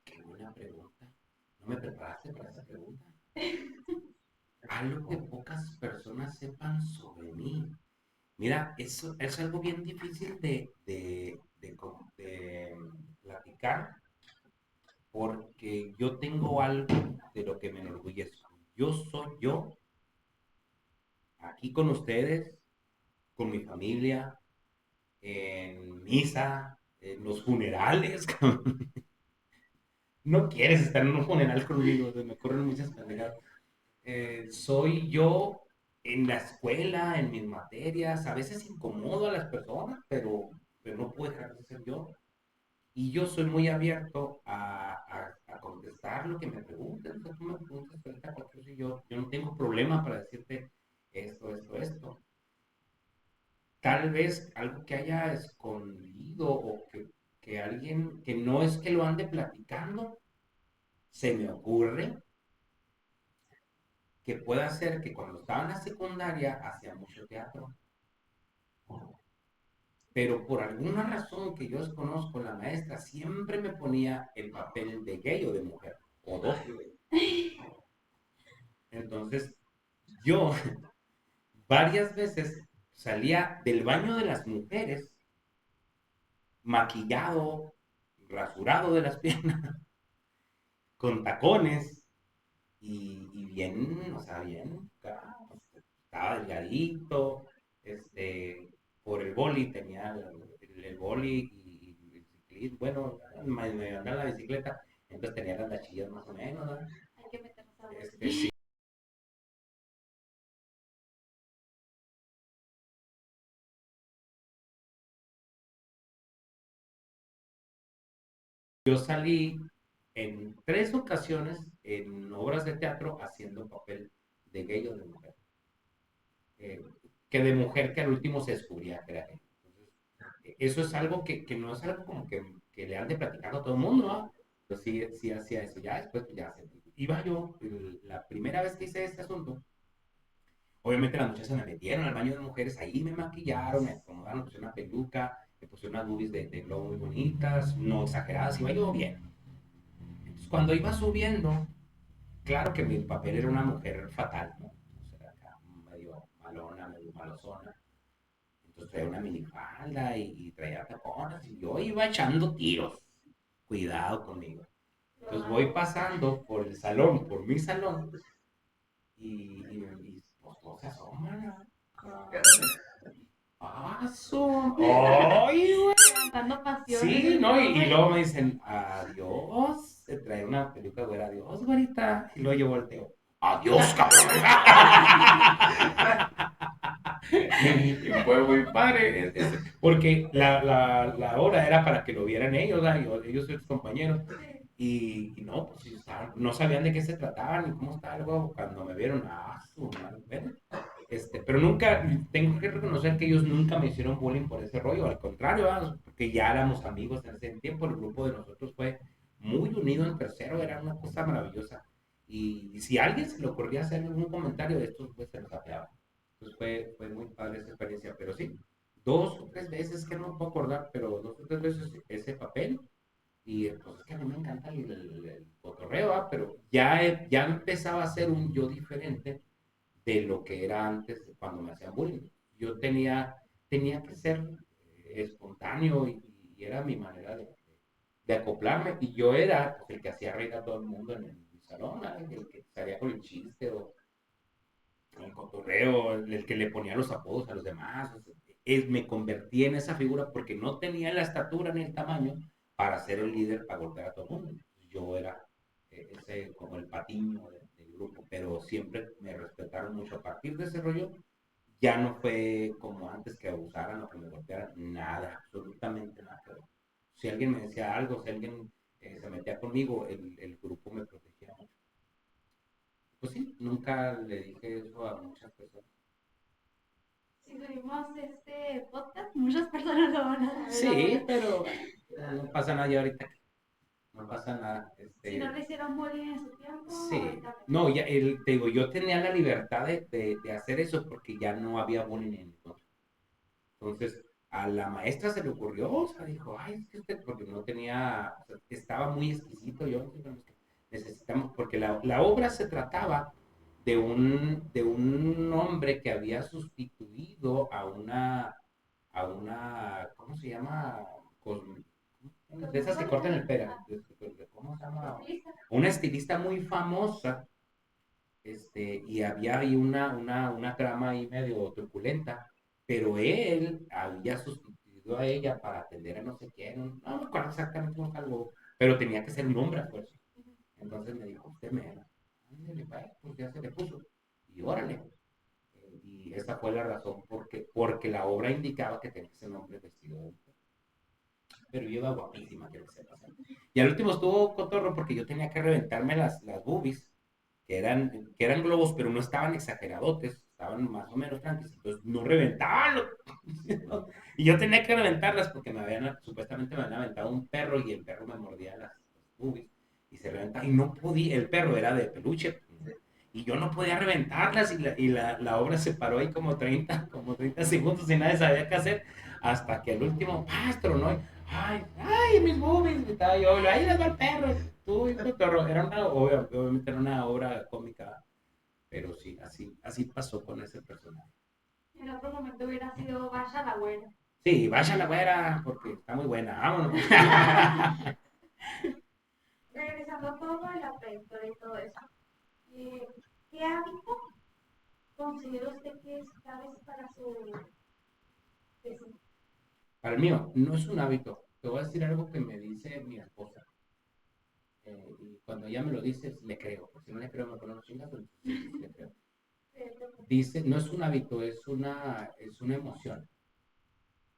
Qué buena pregunta. No me preparaste para esa pregunta. Algo que pocas personas sepan sobre mí. Mira, eso es algo bien difícil de platicar porque yo tengo algo de lo que me enorgullezco. Yo soy yo, aquí con ustedes, con mi familia, en misa, en los funerales. No quieres estar en un funeral conmigo, se me ocurren muchas pendejadas. Soy yo en la escuela, en mis materias, a veces incomodo a las personas, pero no puedo dejar de ser yo. Y yo soy muy abierto a contestar lo que me pregunten. O sea, tú me preguntas ahorita cualquier cosa y yo no tengo problema para decirte esto. Tal vez algo que haya escondido o que alguien, que no es que lo ande platicando, se me ocurre que pueda ser que cuando estaba en la secundaria hacía mucho teatro, pero por alguna razón que yo desconozco, la maestra siempre me ponía el papel de gay o de mujer, o dos. Entonces, yo varias veces salía del baño de las mujeres maquillado, rasurado de las piernas, con tacones y bien, o sea, bien, estaba delgadito, por el boli tenía el boli y el ciclismo, bueno, me andaba en la bicicleta, entonces tenía las tachillas más o menos, ¿no? Hay que meternos a ver. Sí. Yo salí en 3 ocasiones en obras de teatro haciendo papel de gay o de mujer. Eh, que de mujer que al último se descubría que era gay. Entonces, eso es algo que no es algo como que le ande platicando a todo el mundo, ¿no? Pero sí hacía eso. Ya después, pues, ya se, iba yo, la primera vez que hice este asunto, obviamente las muchachas me metieron al baño de mujeres, ahí me maquillaron, me acomodaron, me pusieron una peluca, me pusieron unas boobies de globo muy bonitas, no exageradas, iba yo bien. Entonces, cuando iba subiendo, claro que mi papel era una mujer fatal, ¿no? O sea, acá medio malona, medio malosona. Entonces traía una minifalda y traía tacones y yo iba echando tiros. Cuidado conmigo. Entonces voy pasando por el salón, por mi salón, y pues todos se asoman. ¡Paso! ¡Ay, güey! Levantando pasiones. Sí, ¿no? Y luego me dicen, adiós. Se trae una peluca güera, adiós, güerita. Y luego yo volteo, adiós, cabrón. Y fue muy padre, porque la hora era para que lo vieran ellos, ¿verdad? Ellos son sus compañeros. Y no, pues no sabían de qué se trataba ni cómo estaba algo cuando me vieron. Su madre, bueno. Pero nunca, tengo que reconocer que ellos nunca me hicieron bullying por ese rollo, al contrario, ¿verdad? Porque ya éramos amigos en ese tiempo, el grupo de nosotros fue muy unido en tercero, era una cosa maravillosa. Y si a alguien se le ocurría hacer algún comentario de estos, pues se los apeaba. Entonces fue muy padre esa experiencia, pero sí, 2 o 3 veces, que no me puedo acordar, pero 2 o 3 veces ese papel. Y pues es que a mí me encanta el cotorreo, ¿ah? Pero ya empezaba a ser un yo diferente de lo que era antes cuando me hacían bullying. Yo tenía que ser espontáneo y era mi manera de acoplarme. Y yo era el que hacía reír a todo el mundo en el salón, ¿no? El que salía con el chiste o el cotorreo, el que le ponía los apodos a los demás. O sea, me convertí en esa figura porque no tenía la estatura ni el tamaño para ser el líder, para golpear a todo el mundo. Yo era ese como el patiño del grupo, pero siempre me respetaron mucho. A partir de ese rollo, ya no fue como antes, que abusaran o que me golpearan, nada, absolutamente nada. Si alguien me decía algo, si alguien se metía conmigo, el grupo me protegía mucho. Pues sí, nunca le dije eso a muchas personas. Si subimos este podcast, muchas personas lo van a saber Sí, ahora. pero no pasa nada ya ahorita. No pasa nada. Si no le hicieron bullying en su tiempo, Sí. ahorita No, ya, te digo, yo tenía la libertad de hacer eso porque ya no había bullying en mi contra. Entonces, a la maestra se le ocurrió, o sea, dijo, ay, es que usted, porque no tenía, o sea, estaba muy exquisito, yo, necesitamos, porque la obra se trataba de un hombre que había sustituido ¿cómo se llama? De esas que cortan el pelo, ¿cómo se llama? Una estilista muy famosa, y había ahí una trama ahí medio truculenta, pero él había sustituido a ella para atender a no sé quién, no me acuerdo exactamente cómo algo, pero tenía que ser un hombre a fuerza. Entonces me dijo, usted me ama, ándale, pues ya se le puso, y órale. Y esa fue la razón porque la obra indicaba que tenía ese nombre vestido de mujer. Pero yo iba guapísima, quiero que sepas. Y al último estuvo cotorro porque yo tenía que reventarme las boobies, que eran globos, pero no estaban exageradotes, estaban más o menos tranquilos, entonces no reventaban. Y yo tenía que reventarlas porque supuestamente me habían aventado un perro y el perro me mordía las boobies y se reventaba. Y no podía, el perro era de peluche y yo no podía reventarlas y la obra se paró ahí como 30 segundos y nadie sabía qué hacer hasta que el último pastro, ¿no? Ay, ay, mis boobies, gritaba yo, ahí les va el perro, tú, hijo de perro. Obviamente era una obra cómica, pero sí, así pasó con ese personaje. en otro momento hubiera sido vaya la buena. Sí, vaya la güera, porque está muy buena, vámonos. Regresando a todo de la prehistoria y todo eso, eh, ¿qué hábito considera usted que es clave para su vecino? Para el mío, no es un hábito. Te voy a decir algo que me dice mi esposa. Y cuando ella me lo dice, le creo. Porque si no le creo, me ponen los chingados. Entonces, sí, le creo. Dice, no es un hábito, es una emoción.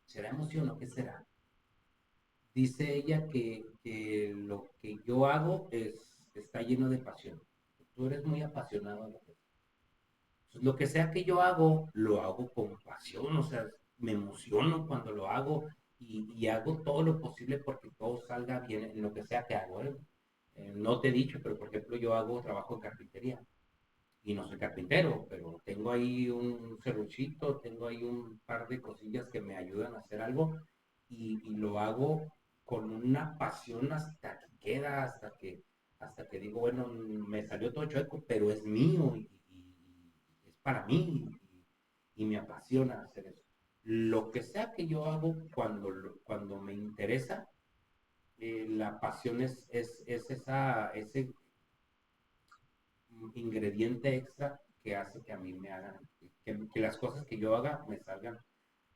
¿Será emoción o qué será? Dice ella que lo que yo hago está lleno de pasión. Tú eres muy apasionado a lo que entonces, lo que sea que yo hago, lo hago con pasión, o sea, me emociono cuando lo hago y hago todo lo posible porque todo salga bien en lo que sea que hago. ¿Eh? No te he dicho, pero por ejemplo, yo hago trabajo en carpintería y no soy carpintero, pero tengo ahí un serruchito, tengo ahí un par de cosillas que me ayudan a hacer algo y lo hago con una pasión hasta que queda, hasta que digo, bueno, me salió todo chueco, pero es mío y es para mí y me apasiona hacer eso. Lo que sea que yo hago cuando me interesa, la pasión es ese ingrediente extra que hace que a mí me hagan, que las cosas que yo haga me salgan,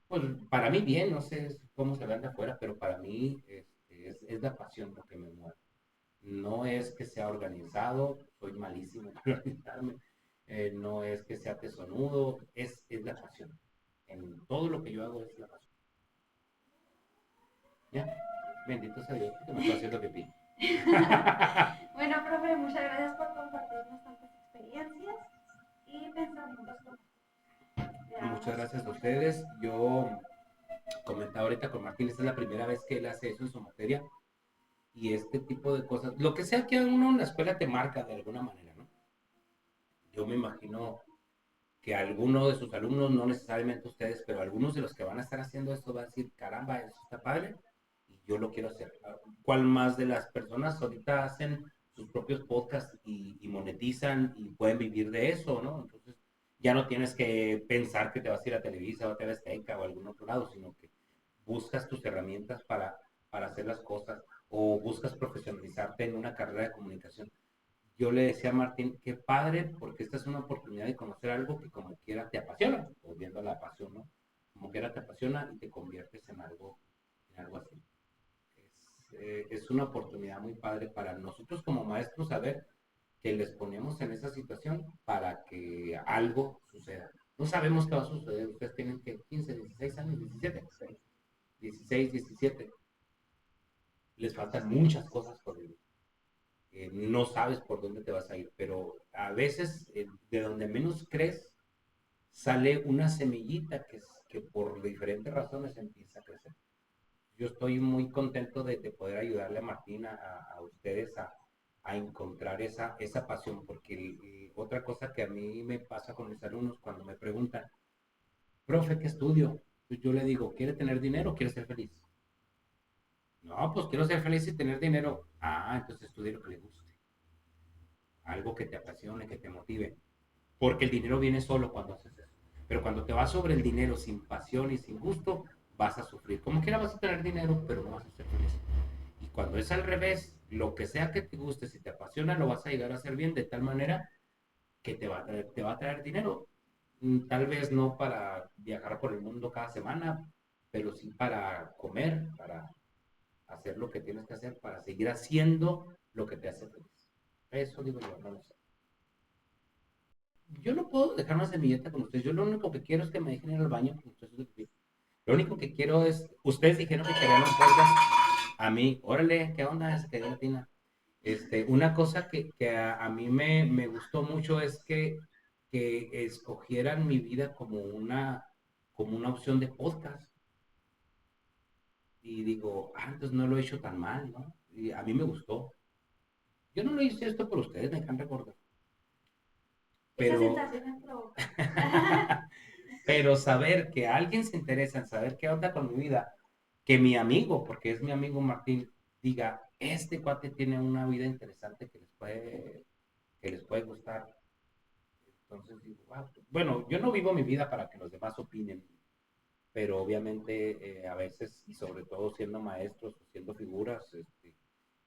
pues para mí bien, no sé cómo se vean de afuera, pero para mí es la pasión lo que me mueve. No es que sea organizado, soy malísimo para organizarme, no es que sea tesonudo, es la pasión. En todo lo que yo hago es la pasión. ¿Ya? Bendito sea Dios, que me estoy haciendo pipí. Bueno, profe, muchas gracias por compartirnos tantas experiencias y pensamientos con Muchas gracias a ustedes. Yo comentaba ahorita con Martín, esta es la primera vez que él hace eso en su materia y este tipo de cosas, lo que sea que uno en la escuela te marca de alguna manera, ¿no? Yo me imagino que alguno de sus alumnos, no necesariamente ustedes, pero algunos de los que van a estar haciendo esto van a decir, caramba, eso está padre y yo lo quiero hacer. ¿Cuál más de las personas ahorita hacen sus propios podcasts y monetizan y pueden vivir de eso, ¿no? Entonces ya no tienes que pensar que te vas a ir a Televisa o a TV Azteca o a algún otro lado, sino que buscas tus herramientas para hacer las cosas o buscas profesionalizarte en una carrera de comunicación. Yo le decía a Martín, qué padre, porque esta es una oportunidad de conocer algo que como quiera te apasiona, volviendo a la pasión, ¿no? Como quiera te apasiona y te conviertes en algo así. Es una oportunidad muy padre para nosotros como maestros saber que les ponemos en esa situación para que algo suceda. No sabemos qué va a suceder, ustedes tienen que 15, 16 años, 17, 16, 17. les faltan muchas cosas por vivir. No sabes por dónde te vas a ir, pero a veces de donde menos crees sale una semillita que por diferentes razones empieza a crecer. Yo estoy muy contento de poder ayudarle a Martina, a ustedes a encontrar esa pasión, porque otra cosa que a mí me pasa con mis alumnos cuando me preguntan, profe, ¿qué estudio? Pues yo le digo, ¿quiere tener dinero o quiere ser feliz? No, pues quiero ser feliz y tener dinero. Ah, entonces estudie lo que le guste. Algo que te apasione, que te motive. Porque el dinero viene solo cuando haces eso. Pero cuando te vas sobre el dinero sin pasión y sin gusto, vas a sufrir. Como quiera vas a tener dinero, pero no vas a ser feliz. Y cuando es al revés, lo que sea que te guste, si te apasiona, lo vas a llegar a hacer bien de tal manera que te va a traer dinero. Tal vez no para viajar por el mundo cada semana, pero sí para comer, para hacer lo que tienes que hacer, para seguir haciendo lo que te hace feliz. Eso digo yo, no lo sé. Yo no puedo dejar una semilleta con ustedes. Yo lo único que quiero es que me dejen ir al baño con ustedes. Lo único que quiero es, ustedes dijeron que querían un podcast. A mí, órale, ¿qué onda? Es que Latina. Una cosa que a mí me gustó mucho es que escogieran mi vida como una opción de podcast. Y digo, entonces no lo he hecho tan mal, ¿no? Y a mí me gustó. Yo no lo hice esto por ustedes, me encanta recordar. Esa Pero, sensación es provoca. pero saber que alguien se interesa en saber qué onda con mi vida, que mi amigo, porque es mi amigo Martín, diga, este cuate tiene una vida interesante que les puede gustar. Entonces digo, wow. Bueno, yo no vivo mi vida para que los demás opinen, pero obviamente a veces, y sobre todo siendo maestros o siendo figuras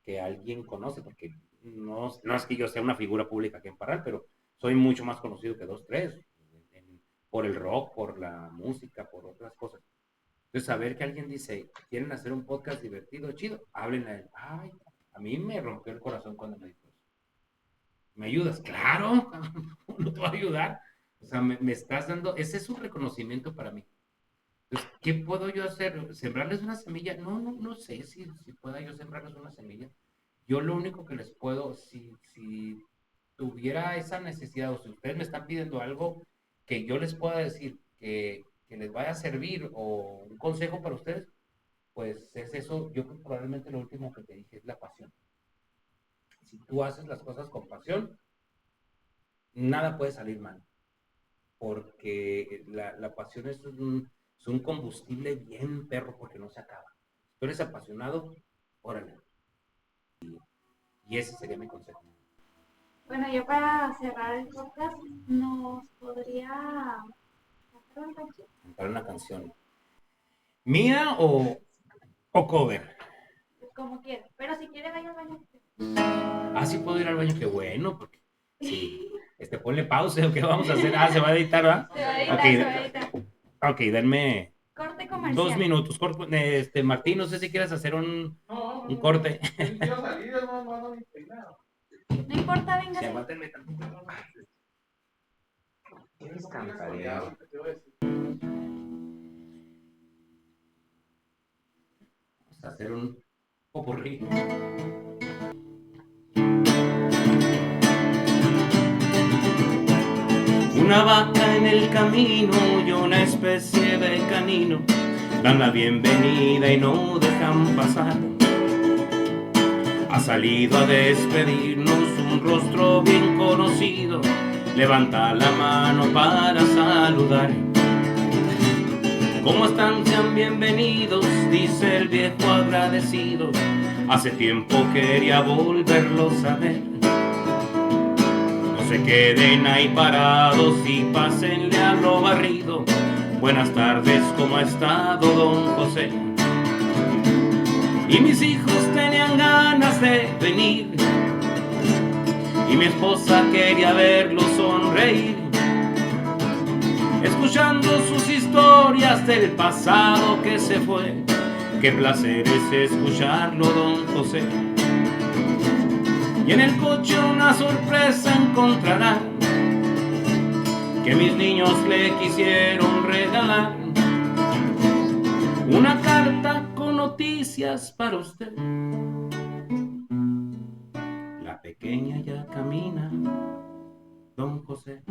que alguien conoce, porque no es que yo sea una figura pública aquí en Parral, pero soy mucho más conocido que dos, tres, por el rock, por la música, por otras cosas. Entonces, saber que alguien dice, quieren hacer un podcast divertido, chido, háblenle a él. Ay, a mí me rompió el corazón cuando me dijo eso. ¿Me ayudas? Claro, no te va a ayudar. O sea, me estás dando, ese es un reconocimiento para mí. Entonces, ¿qué puedo yo hacer? ¿Sembrarles una semilla? No sé si pueda yo sembrarles una semilla. Yo lo único que les puedo, si tuviera esa necesidad o si ustedes me están pidiendo algo que yo les pueda decir que les vaya a servir o un consejo para ustedes, pues es eso. Yo creo que probablemente lo último que te dije es la pasión. Si tú haces las cosas con pasión, nada puede salir mal, porque la pasión es un combustible bien perro porque no se acaba. Si tú eres apasionado, órale. Y ese sería mi consejo. Bueno, yo para cerrar el podcast, nos podría cantar una canción. Cantar una canción. ¿Mía o cover? Pues como quieras. Pero si quiere, vaya al baño. Sí puedo ir al baño, qué bueno, porque sí. Ponle pausa o qué vamos a hacer. Se va a editar, ¿verdad? Se va a editar, Okay. se va a editar. Ok, denme Corte comercial. 2 minutos. Martín, no sé si quieres hacer un corte. No importa, venga. Sí, aguántenme tantito. ¿Quieres cantar? Vamos a hacer un popurrí. Una vaca en el camino y una especie de canino dan la bienvenida y no dejan pasar. Ha salido a despedirnos un rostro bien conocido, levanta la mano para saludar. ¿Cómo están? Sean bienvenidos, dice el viejo agradecido. Hace tiempo quería volverlos a ver. No se queden ahí parados y pásenle a lo barrido. Buenas tardes, ¿cómo ha estado don José? Y mis hijos tenían ganas de venir y mi esposa quería verlos sonreír, escuchando sus historias del pasado que se fue. Qué placer es escucharlo, don José. Y en el coche una sorpresa encontrará que mis niños le quisieron regalar. Una carta con noticias para usted. pequeña ya camina, don José.